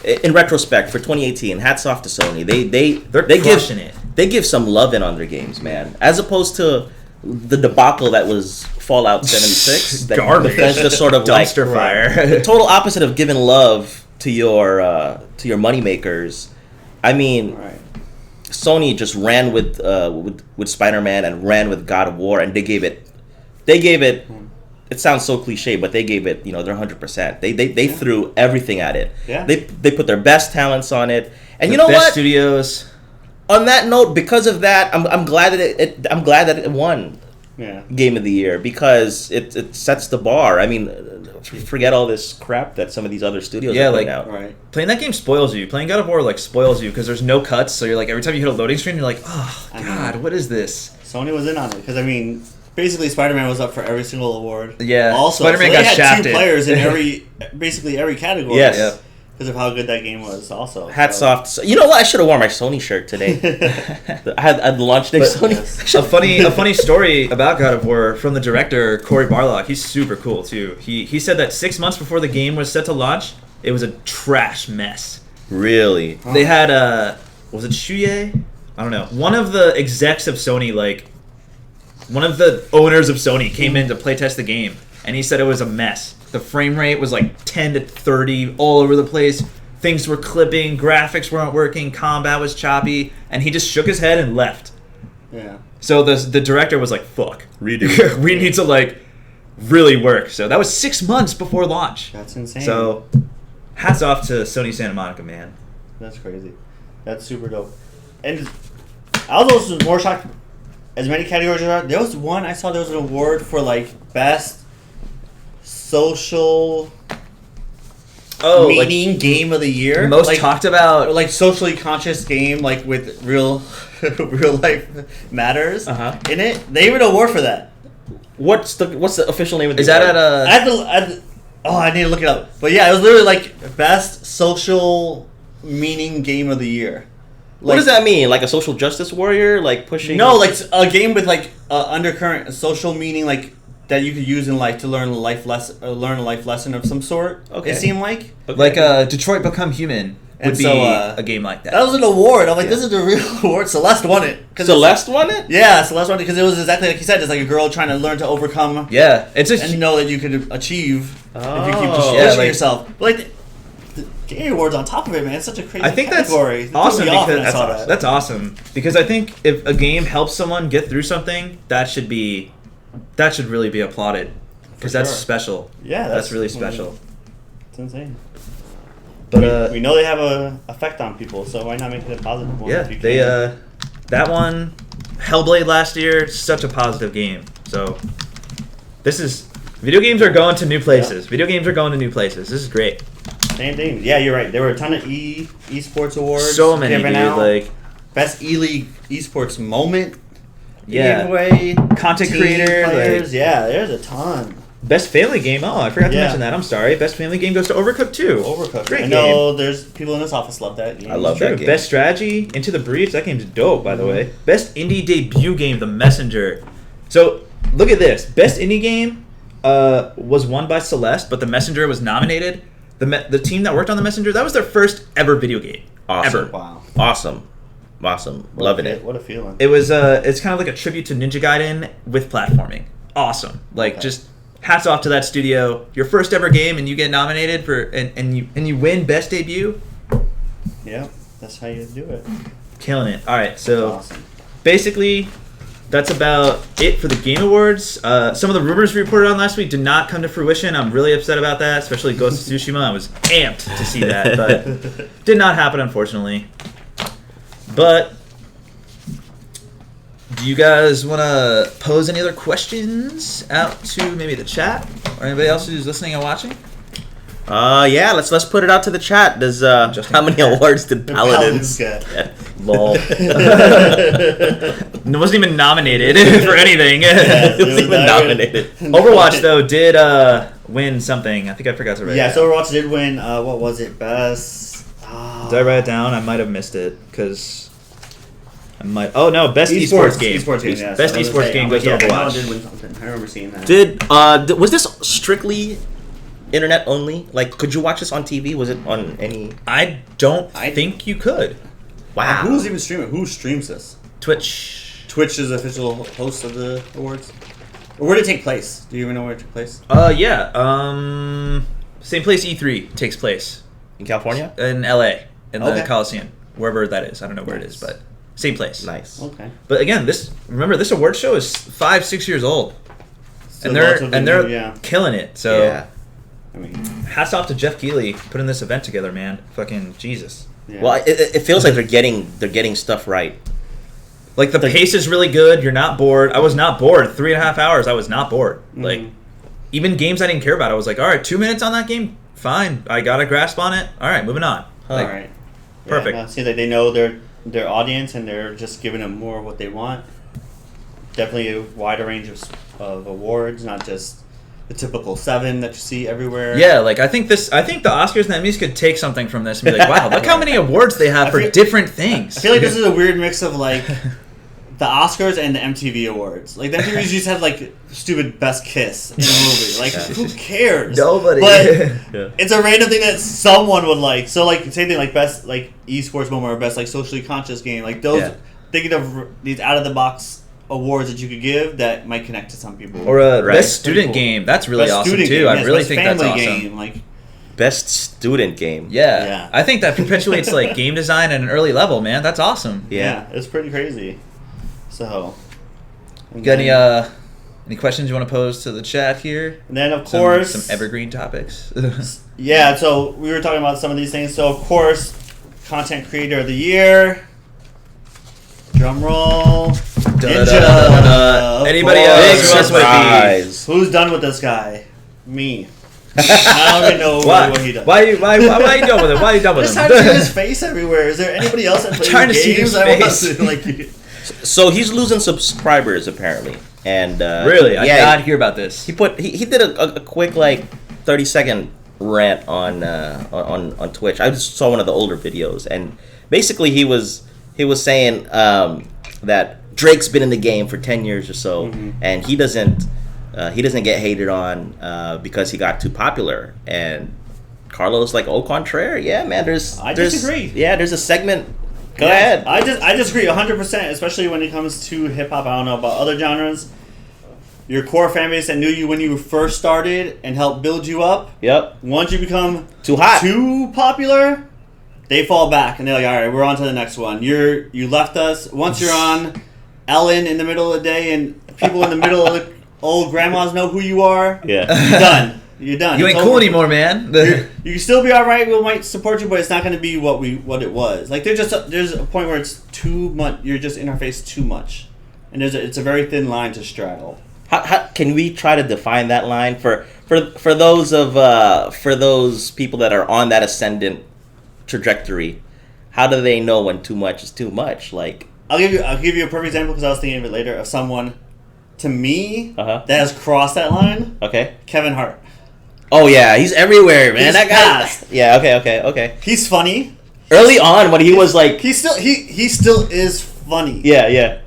what? In retrospect, for 2018, hats off to Sony. They're they crushing give it. they give some love in on their games, man. As opposed to the debacle that was Fallout 76. That Garbage. Bethesda sort of like Dumpster the fire. total opposite of giving love to your money makers. I mean, Right. Sony just ran with Spider-Man and ran with God of War, and they gave it. It sounds so cliche, but they gave it, their 100%. They threw everything at it. Yeah. They put their best talents on it, and The you know best what? Studios. On that note, because of that, I'm glad that it won Yeah. Game of the Year, because it sets the bar. I mean, forget all this crap that some of these other studios Yeah, are putting like- out. Right. Playing that game spoils you. Playing God of War spoils you because there's no cuts. So you're like every time you hit a loading screen, you're like, oh I know. god, what is this? Sony was in on it because I mean, basically Spider-Man was up for every single award. Yeah, Also, Spider-Man so they got had shafted. 2 players in basically every category. Yes. Yeah. Because of how good that game was. Also, Hats so. off. You know what? I should have worn my Sony shirt today. I had the launch day But- Sony. Yes. a funny story about God of War from the director Cory Barlog. He's super cool too. He said that 6 months before the game was set to launch, it was a trash mess. Really? They had was it Shuye? I don't know. One of the execs of Sony, like one of the owners of Sony, came in to playtest the game, and he said it was a mess. The frame rate was like 10 to 30 all over the place. Things were clipping, graphics weren't working, combat was choppy, and he just shook his head and left. Yeah. So the director was like, "Fuck, Redo. we need to like really work." So that was 6 months before launch. That's insane. So hats off to Sony Santa Monica, man. That's crazy. That's super dope. And I was also more shocked. As many categories as there are, there was one I saw. There was an award for like best social meaning game of the year. most like, talked about. or like socially conscious game, like with real real life matters in it. They even award for that. What's the official name of the Is that award? at I need to look it up. But yeah, it was literally like best social meaning game of the year. What does that mean? Like a social justice warrior, like pushing? No, like a game with like undercurrent, a social meaning, like that you could use in life to learn a life lesson of some sort. Okay. It seemed like like Detroit Become Human would And be so, a game like that. that was an award. I'm like, this is the real award. Celeste won it. Celeste won it? Yeah, Celeste won it because it was exactly like you said. It's like a girl trying to learn to overcome Yeah, it's and know that you could achieve if you keep pushing Yeah, like- yourself. But like the Game Awards on top of it, man, it's such a crazy I think that's category. It awesome threw me off when I because saw that. that's awesome because I think if a game helps someone get through something, that should really be applauded because that's sure. special. Yeah, that's really special. It's insane. But we know they have a effect on people, so why not make it a positive one? yeah, if you they can? that one, Hellblade last year, such a positive game. So this is video games are going to new places. Yeah. Video games are going to new places. This is great. Same thing. Yeah, you're right. There were a ton of esports awards. So many, given dude. out. Like Best E-League esports moment. Yeah. Giveaway. Content Team creator, players. like- Yeah, there's a ton. best family game. Oh, I forgot to Yeah. mention that. I'm sorry. Best family game goes to Overcooked 2. Overcooked. Great I game. know there's people in this office love that game. I love True. that game. Best strategy, Into the Breach. That game's dope, by the way. Best indie debut game, The Messenger. So look at this. Best indie game was won by Celeste, but The Messenger was nominated. The team that worked on The Messenger, that was their first ever video game. Awesome. Ever. Wow. Awesome. Loving it. What a feeling. It was it's kind of like a tribute to Ninja Gaiden with platforming. Awesome. Like Okay. just hats off to that studio. Your first ever game and you get nominated for and you win best debut. Yeah, that's how you do it. Killing it. All right, so Awesome. basically, that's about it for the Game Awards. Some of the rumors we reported on last week did not come to fruition. I'm really upset about that, especially Ghost of Tsushima. I was amped to see that, but did not happen, unfortunately. But do you guys want to pose any other questions out to maybe the chat or anybody else who's listening and watching? Yeah, let's put it out to the chat. Does how many awards did Paladins get. Lol. Wasn't even nominated for anything. It was even nominated. Overwatch though did win something. I think I forgot to write. Yeah, it so down. Overwatch did win. What was it? Best. Did I write it down? I might have missed it because I might. Oh no, best esports game. Esports game. Yeah, Best so I was esports gonna say, game I'm goes like, to yeah, Overwatch. did win something. I remember seeing that. Was this strictly internet only? Like, could you watch this on TV? Was it on any? I don't think you could. Wow. Who's even streaming? Who streams this? Twitch. Twitch is the official host of the awards. Or where did it take place? Do you even know where it took place? Yeah. Same place E3 takes place In California? in LA in the Okay. Coliseum, wherever that is. I don't know where it is, Nice. but same place. Nice. Okay. But again, this award show is 5-6 years old, Still and they're relatively new, yeah. killing it. So Yeah. I mean, hats off to Jeff Keighley putting this event together, man. Fucking Jesus. yeah. Well, it feels like they're getting stuff right. Like the pace is really good. You're not bored. I was not bored. 3.5 hours. I was not bored. Like even games I didn't care about, I was like, all right, 2 minutes on that game, fine. I got a grasp on it. All right, moving on. Huh. Like, all right. perfect. Yeah, no, it seems like they know their audience and they're just giving them more of what they want. definitely a wider range of awards, not just the typical 7 that you see everywhere. Yeah, like I think the Oscars and Emmys could take something from this and be like, wow, look how many awards they have for different things. I feel like this is a weird mix of like the Oscars and the MTV Awards. Like the MTV just have like stupid Best Kiss in a movie. Like who cares? Nobody. But Yeah. it's a random thing that someone would like. So like same thing like best like esports moment or best like socially conscious game. Like those thinking of these out of the box awards that you could give that might connect to some people. Or a Right. best student Cool. game. That's really Best awesome student too. game, I yes, really best think that's family awesome. game. Like Best student game. Yeah. Yeah. I think that perpetuates like game design at an early level, man. That's awesome. Yeah. it's pretty crazy. So You got any questions you want to pose to the chat here? and then of course some evergreen topics. Yeah, so we were talking about some of these things. So, of course, Content Creator of the Year. Drum roll. Da-da-da-da-da. Of Anybody course. else? Big Who else might be? surprise. Who's done with this guy? Me. I don't even know what he does. Why are you done with it? Why are you done I'm with just him? trying to see his face everywhere. Is there anybody else that plays trying to see games? his I want face. to, like, So he's losing subscribers apparently, and Really? I did yeah, not hear about this. he did a quick like 30-second rant on Twitch. I just saw one of the older videos, and basically he was saying that Drake's been in the game for 10 years or so, and he doesn't get hated on because he got too popular. And Carlos like, au contraire, yeah, man. I disagree. Yeah, there's a segment. Go Yeah, ahead. I disagree 100%, especially when it comes to hip hop. I don't know about other genres. Your core fan base that knew you when you first started and helped build you up. Yep. Once you become Too hot. too popular, they fall back and they're like, all right, we're on to the next one. You left us. Once you're on Ellen in the middle of the day and people in the middle of the old grandmas know who you are, Yeah. you're done. You're done. You It's ain't cool over. anymore, man. You can still be all right. We might support you, but it's not going to be what it was. Like there's a point where it's too much. You're just in our face too much, and it's a very thin line to straddle. How can we try to define that line for those people that are on that ascendant trajectory? How do they know when too much is too much? Like, I'll give you a perfect example because I was thinking of it later of someone to me Uh-huh. that has crossed that line. okay. Kevin Hart. Oh yeah, he's everywhere, man. He's That guy. fast. Yeah. Okay. He's funny. Early on, when he was like, He still is funny. yeah.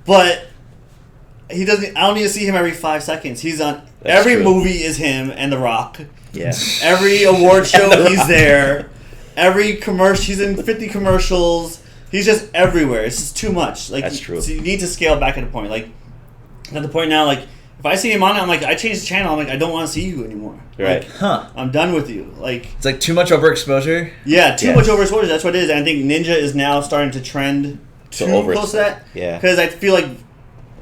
But he doesn't. I don't need to see him every 5 seconds. He's on That's every true. movie is him and The Rock. Yeah. Every award show The he's Rock. there. Every commercial he's in 50 commercials. He's just everywhere. It's just too much. Like That's true. So you need to scale back at a point. Like at the point now, like if I see him on it, I'm like, I changed the channel. I'm like, I don't want to see you anymore. Right. Like, Huh. I'm done with you. Like It's like too much overexposure. yeah, too Yes. much overexposure. That's what it is. And I think Ninja is now starting to trend So too overexposure. close to that. Yeah. Because I feel like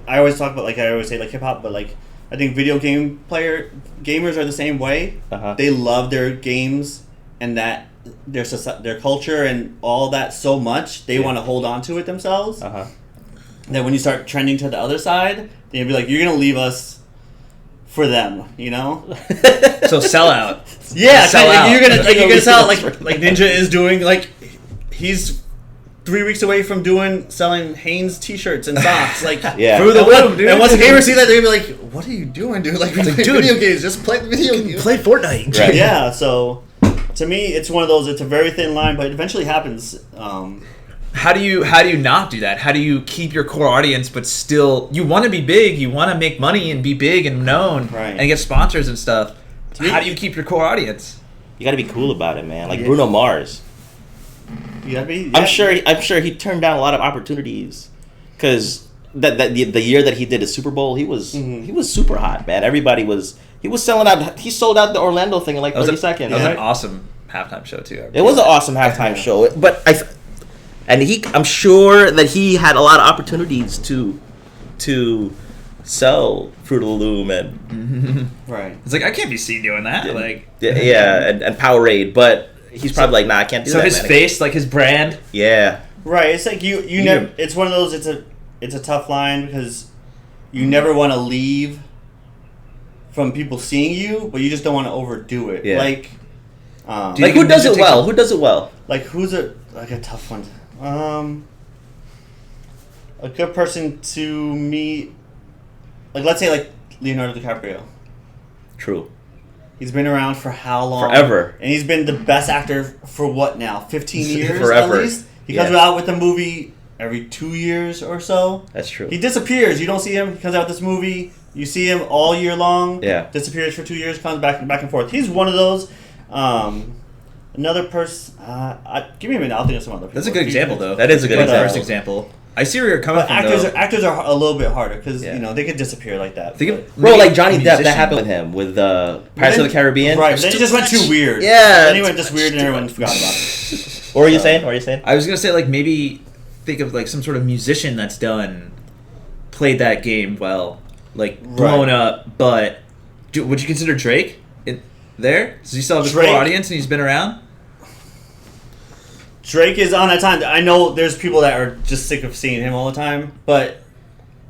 I always talk about I always say hip hop, but like I think video game gamers are the same way. Uh-huh. They love their games and that their culture and all that so much they want to hold on to it themselves. Uh-huh. That when you start trending to the other side, then you'll be like, you're gonna leave us for them, you know? So sell out. Yeah, Sell like, out. you're gonna sell That's like Ninja is doing like he's 3 weeks away from selling Hanes t-shirts and socks like Yeah. Through the and when- loom, dude. And once gamers see that, they're gonna be like, "What are you doing, dude? Like, we play dude, video games. Just play the video games." Play Fortnite. Right. Yeah. So, to me, it's one of those. It's a very thin line, but it eventually happens. How do you not do that? How do you keep your core audience but still you want to be big, you want to make money and be big and known Right. and get sponsors and stuff. me- How do you keep your core audience? You got to be cool about it, man. Like Yeah. Bruno Mars. You gotta be. I'm sure he turned down a lot of opportunities because the year that he did his Super Bowl, he was super hot, man. He was selling out. He sold out the Orlando thing in like 30 seconds. That was right? an awesome halftime show too. It was an awesome halftime show, but I'm sure that he had a lot of opportunities to sell Fruit of the Loom and Right. It's like I can't be seen doing that. Like and Powerade, but he's probably like, nah, I can't do so that. his man. face, like his brand. Yeah, Right. It's like you never. It's one of those. It's a tough line because you never want to leave from people seeing you, but you just don't want to overdo it. Yeah. Like. Do you like who think does Ninja it takes well? a- Who does it well? Like who's a tough one? a good person to meet, like let's say like Leonardo DiCaprio. True. He's been around for how long? Forever. And he's been the best actor for what now? 15 years Forever. at least? He comes out with a movie every 2 years or so. That's true. He disappears. You don't see him. He comes out with this movie. You see him all year long. Yeah. Disappears for 2 years, comes back and forth. He's one of those. Another person. Give me a minute. I'll think of some other people. That's a good example, though. That is a good That's the first example. example. I see where you're coming But from, actors, though. actors are a little bit harder because Yeah. they could disappear like that. Think but- of Bro, like Johnny Depp, musician. that happened with him with Pirates of the Caribbean. Right, then he just went too weird. Yeah, Then he went it's just weird and everyone forgot about it. What were you saying? What were you saying? I was gonna say, like, maybe think of like some sort of musician that's played that game well, like blown up. But would you consider Drake there? Does he still have his core Drake? audience and he's been around? Drake is on that time. I know there's people that are just sick of seeing him all the time, but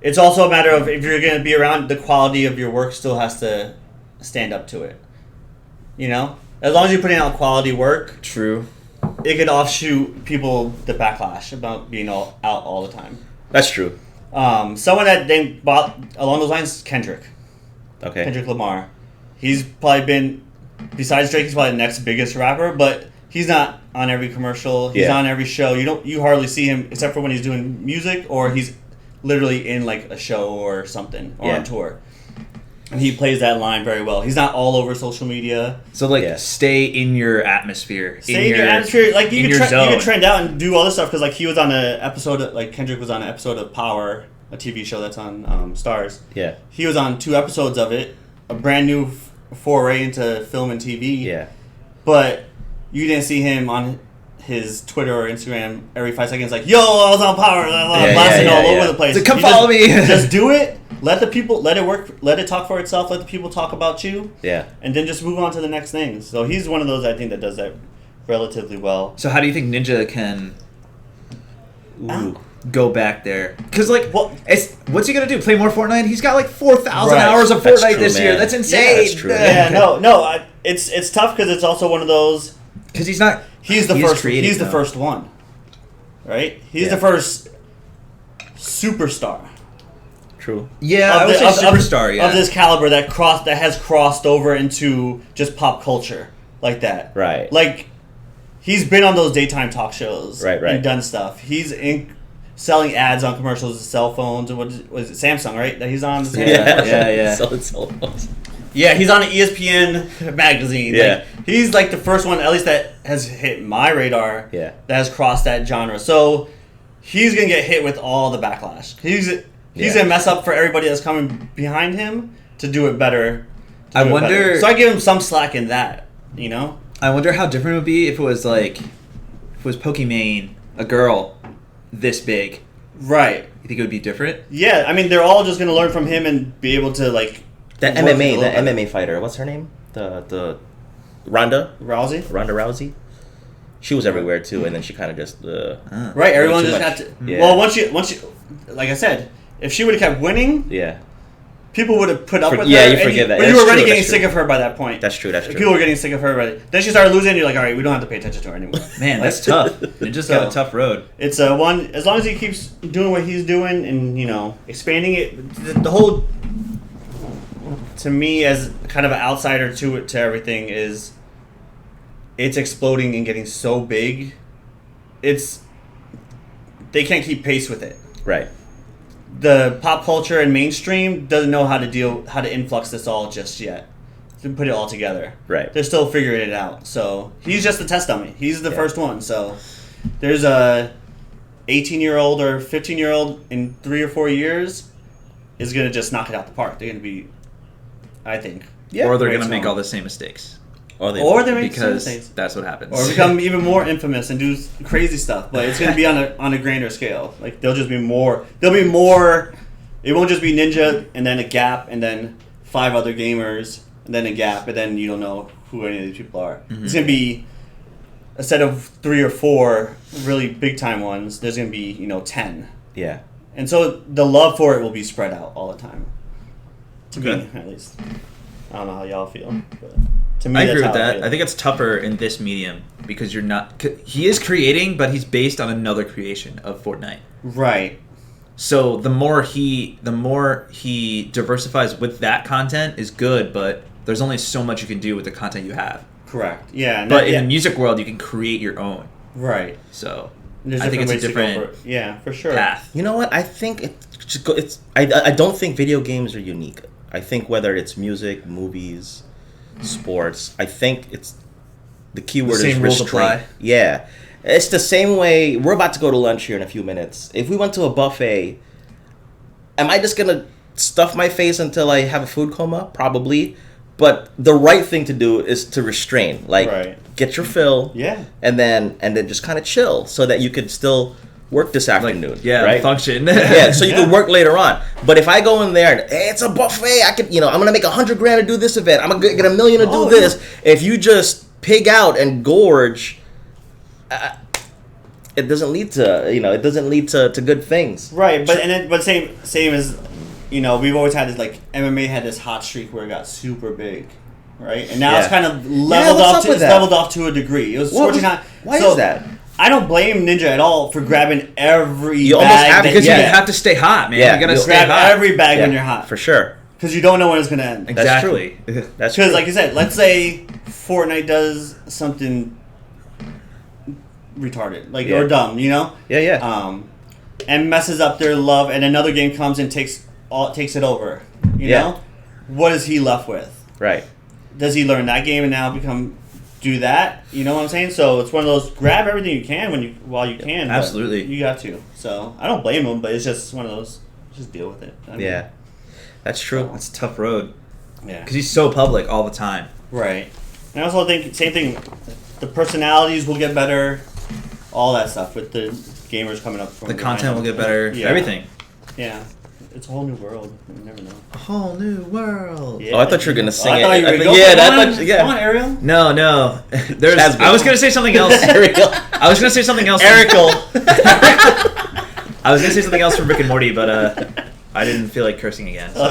it's also a matter of if you're going to be around, the quality of your work still has to stand up to it. You know? As long as you're putting out quality work, True. it could offshoot people the backlash about being out all the time. That's true. Someone that they bought along those lines, Kendrick Okay. Lamar. He's probably been, besides Drake, he's probably the next biggest rapper, but he's not on every commercial. He's Yeah. on every show. You hardly see him except for when he's doing music or he's literally in like a show or something or on tour. And he plays that line very well. He's not all over social media. So like, Yeah. stay in your atmosphere. Stay in your atmosphere. Like you in could, your zone. you could trend out and do all this stuff because like he was on an episode. Like Kendrick was on an episode of Power, a TV show that's on Stars. Yeah. He was on 2 episodes of it. A brand new foray into film and TV. Yeah. But you didn't see him on his Twitter or Instagram every 5 seconds like, yo, I was on Power, blasting all over the place. So come You follow me. Just do it. Let the people, let it work, let it talk for itself, let the people talk about you, Yeah. and then just move on to the next thing. So he's one of those, I think, that does that relatively well. So how do you think Ninja can Ooh. go back there? Because like, Well- what's he gonna do? Play more Fortnite? He's got like 4,000 Right. hours of That's Fortnite true, this year. man. That's Yeah, insane. that's true. Yeah, no, it's tough because it's also one of those. Because he's not. He's the he is first. creating, He's the though. first one, right? He's Yeah. the first superstar. True. Yeah, I would say superstar. Yeah. of this caliber that has crossed over into just pop culture like that. Right. Like he's been on those daytime talk shows, Right. and done stuff. He's selling ads on commercials with cell phones and was it Samsung, right? That he's on. Yeah. Selling cell phones. Yeah, he's on an ESPN magazine. Yeah. Like, he's like the first one, at least that has hit my radar. Yeah. That has crossed that genre. So he's gonna get hit with all the backlash. He's Yeah. gonna mess up for everybody that's coming behind him to do it better. I wonder- So I give him some slack in that. You know. I wonder how different it would be if it was like, if it was Pokimane, a girl this big. Right. You think it would be different? Yeah. I mean, they're all just gonna learn from him and be able to like. That work it a MMA, little that better. MMA fighter. What's her name? The Ronda Rousey. Rousey. She was everywhere too, and then she kind of just Right. Everyone too just much. got to. Yeah. Well, once you, like I said, if she would have kept winning, yeah. people would have put up with yeah, her. you and forget that. But you That's were already true, getting that's sick true. of her by that point. That's true. That's true. People were getting sick of her already. Then she started losing, and you're like, all right, we don't have to pay attention to her anymore. Man, that's tough. Ninja's got a tough road. It's one, as long as he keeps doing what he's doing and, expanding it. The whole, to me, as kind of an outsider to everything, is it's exploding and getting so big. They can't keep pace with it. Right. The pop culture and mainstream doesn't know how to influx this all just yet. To put it all together. Right. They're still figuring it out. So he's just a test dummy. He's the Yeah. first one. So there's a 18-year-old or 15-year-old in 3 or 4 years is gonna just knock it out the park. They're gonna be, I think. Yeah. Or they're Great going to make song. all the same mistakes. Or they. Or they're making Because mistakes. that's what happens. Or become even more infamous and do crazy stuff. But it's gonna be on a grander scale. Like there'll be more. It won't just be Ninja and then a Gap and then 5 other gamers and then a Gap and then you don't know who any of these people are. Mm-hmm. It's gonna be a set of 3 or 4 really big time ones. There's gonna be 10, Yeah. and so the love for it will be spread out all the time. To me, Okay. at least. I don't know how y'all feel, but to me, I that's agree how with that. feel. I think it's tougher in this medium because you're not. He is creating, but he's based on another creation of Fortnite. Right. So the more he diversifies with that content is good, but there's only so much you can do with the content you have. Correct. Yeah. But in the music world, you can create your own. Right. So There's I think it's a different ways to different go for sure. path. You know what? I think it's. I don't think video games are unique. I think whether it's music, movies, sports, I think it's the key word same is rules restraint. apply? Yeah, it's the same way. We're about to go to lunch here in a few minutes. If we went to a buffet, am I just gonna stuff my face until I have a food coma? Probably. But the right thing to do is to restrain. Like, get your fill. Yeah. And then just kind of chill so that you could still work this afternoon. Right? Function. Yeah, so you can work later on. But if I go in there and hey, it's a buffet, I could, I'm gonna make $100,000 to do this event. I'm gonna get $1 million to do this. If you just pig out and gorge, it doesn't lead to good things. Right, but same as we've always had this, like, MMA had this hot streak where it got super big, right? And now it's kind of leveled off to a degree. It was scorching hot. Why is that? I don't blame Ninja at all for grabbing every You bag. almost have because you have to stay hot, man. Yeah, You gotta you'll stay grab hot. every bag when you're hot. For sure. Because you don't know when it's going to end. Exactly. That's true. Because, like you said, let's say Fortnite does something retarded, or dumb, Yeah. and messes up their love, and another game comes and takes it over. You know, what is he left with? Right. Does he learn that game and now do that? You know what I'm saying? So it's one of those, grab everything you can while you can. but Absolutely. you got to. So I don't blame him, but it's just one of those. Just deal with it. Yeah. That's true. That's a tough road. Yeah. Because he's so public all the time. Right. And I also think same thing. The personalities will get better. All that stuff with the gamers coming up. From The content will get better. Yeah. Everything. Yeah. It's a whole new world. You never know. A whole new world. Yeah. Oh, I thought you were gonna sing I thought it. you were Come on, Ariel. No. Chaz, I was gonna say something else. Ariel. I was gonna say something else. Erical. I was gonna say something else from Rick and Morty, but I didn't feel like cursing again. So.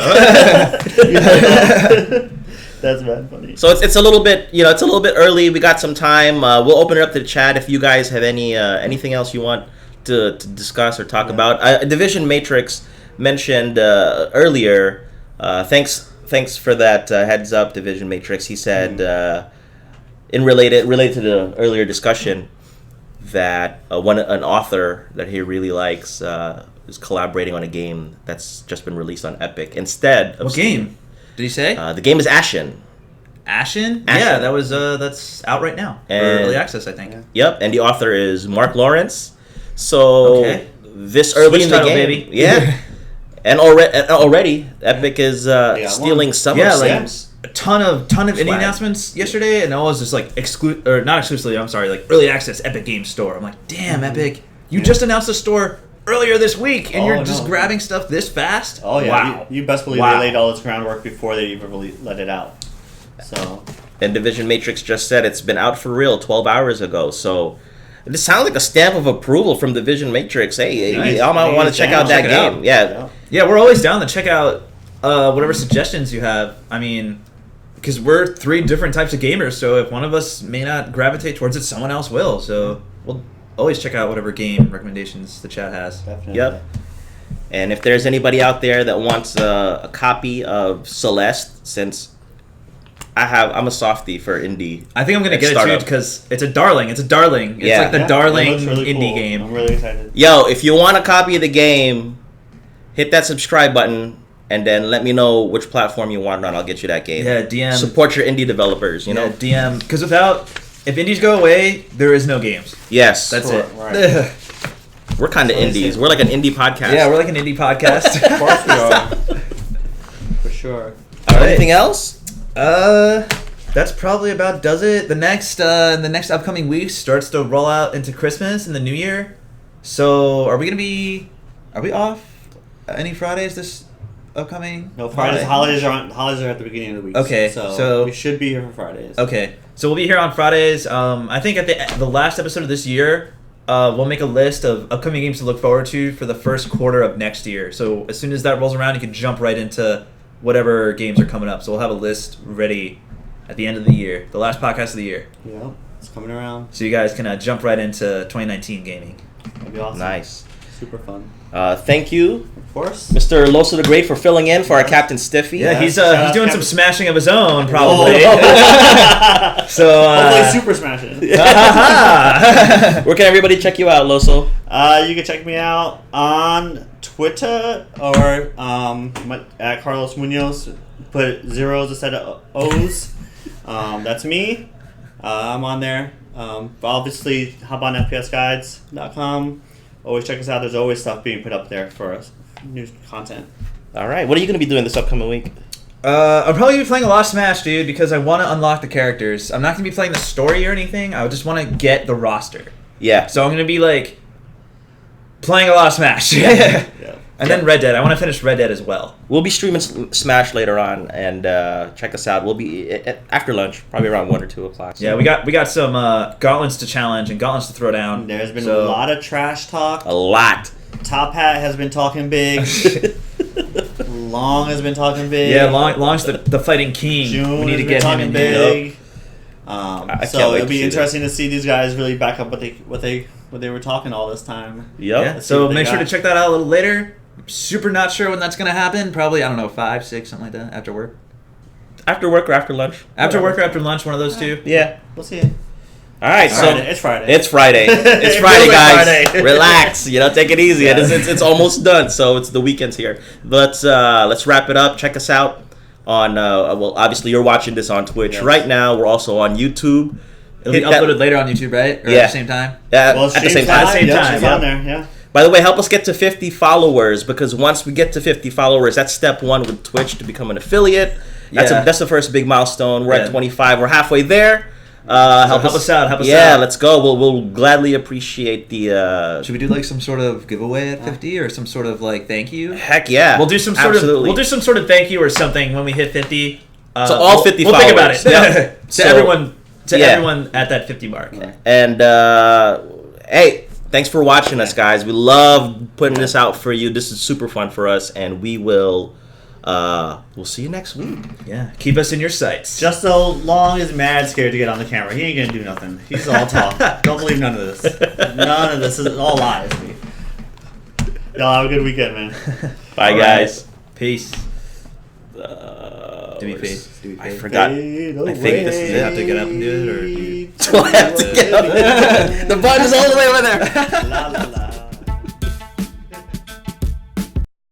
That's bad funny. So it's a little bit, it's a little bit early. We got some time. We'll open it up to the chat if you guys have anything else you want to discuss or talk about. Division Matrix mentioned earlier. Thanks for that heads up, Division Matrix. He said related to the earlier discussion that an author that he really likes is collaborating on a game that's just been released on Epic instead of What Steam. game? Did he say? The game is Ashen. Ashen? Ashen. Yeah, that's out right now. For early access, I think. Yep, and the author is Mark Lawrence. So this early Switch in the title, game, baby. yeah, and already Epic is stealing some of Sam's. A ton of indie announcements yesterday, and I was just like not exclusively. I'm sorry, like early access Epic Games Store. I'm like, damn, Epic, you just announced the store earlier this week, and you're just grabbing stuff this fast. Oh yeah, wow. You best believe they laid all its groundwork before they even really let it out. So, and Division Matrix just said it's been out for real 12 hours ago. So it sounds like a stamp of approval from Division Matrix. Hey, nice. I might want to check out that game. Yeah, we're always down to check out whatever suggestions you have. I mean, because we're 3 different types of gamers, so if one of us may not gravitate towards it, someone else will. So we'll always check out whatever game recommendations the chat has. Definitely. Yep. And if there's anybody out there that wants a copy of Celeste, since I'm a softie for indie. I think I'm gonna get it too because it's a darling. It's like the darling it looks really indie cool. game. I'm really excited. Yo, if you want a copy of the game, hit that subscribe button and then let me know which platform you want it on. I'll get you that game. Yeah, DM. Support your indie developers, you know? DM. Because if indies go away, there is no games. Yes. That's Sure, it. right. We're kind of indies. We're like an indie podcast. Yeah, we're like an indie podcast. Of course we are. For sure. Anything else? That's probably about does it. The next upcoming week starts to roll out into Christmas and the New Year. So are we off any Fridays this upcoming? No, Fridays. Holidays are at the beginning of the week. Okay, so we should be here for Fridays. Okay, so we'll be here on Fridays. I think at the last episode of this year, we'll make a list of upcoming games to look forward to for the first quarter of next year. So as soon as that rolls around, you can jump right into whatever games are coming up. So we'll have a list ready at the end of the year, the last podcast of the year. Yeah, it's coming around. So you guys can jump right into 2019 gaming. That'd be awesome. Nice. Super fun. Thank you, Of course. Mr. Loso the Great, for filling in for our Captain Stiffy. Yeah, he's shout out doing Kevin. some smashing of his own, probably. So, Hopefully super smashing. Where can everybody check you out, Loso? You can check me out on Twitter or at Carlos Munoz. Put zeros instead of O's. That's me. I'm on there. Obviously, hop on fpsguides.com. Always check us out. There's always stuff being put up there for us. New content. All right. What are you going to be doing this upcoming week? I'll probably be playing a lot of Smash, dude, because I want to unlock the characters. I'm not going to be playing the story or anything. I just want to get the roster. Yeah. So I'm going to be, like, playing a lot of Smash. Yeah. And then Red Dead. I want to finish Red Dead as well. We'll be streaming Smash later on, and check us out. We'll be after lunch, probably around 1 or 2 o'clock. So. Yeah, we got some gauntlets to challenge and gauntlets to throw down. There's been So- a lot of trash talk. A lot. Top Hat has been talking big. Long has been talking big. Yeah, Long's the fighting king. June we need has to been get him talking in here. big. I can't So wait it'll to be see interesting to see these guys really back up what they were talking all this time. Yep. Yeah, Let's see so what they make sure got. to check that out a little later. Super not sure when that's going to happen. Probably, I don't know, 5, 6, something like that, after work. After work or after lunch? After work or after lunch, one of those two. Yeah. We'll see. All right. So It's Friday. It's Friday. It's It Friday, feels like guys. Friday. Relax. Take it easy. Yeah. It's almost done. So it's the weekend's here. Let's wrap it up. Check us out on. Well, obviously you're watching this on Twitch Yes. right now. We're also on YouTube. It'll be Hit that- uploaded later on YouTube, right? Or Yeah. at the same time? at Well, the same stream's time. live. Same Yep, time, she's yeah. on there. Yeah. By the way, help us get to 50 followers, because once we get to 50 followers, that's step 1 with Twitch to become an affiliate. That's Yeah. that's the first big milestone. We're Yeah. at 25. We're halfway there. help us out, help us yeah, out. let's go. We'll gladly appreciate the. Should we do like some sort of giveaway at 50 or some sort of like thank you? Heck yeah. We'll do some sort Absolutely. of thank you or something when we hit 50. So all we'll- 50 We'll think about it. followers. Yeah. to So- everyone at that 50 mark. And hey, thanks for watching us, guys. We love putting this out for you. This is super fun for us, and we'll see you next week. Yeah, keep us in your sights. Just so Long is mad scared to get on the camera. He ain't gonna do nothing. He's all talk. Don't believe none of this. None of this is all lies. Y'all have a good weekend, man. Bye, All guys. Peace. Do me where's- face. Do me I face. forgot. Fade I think this is Do you have to get up and do it, or do you? Do I have to get up? The button is all the way over there. La, la, la.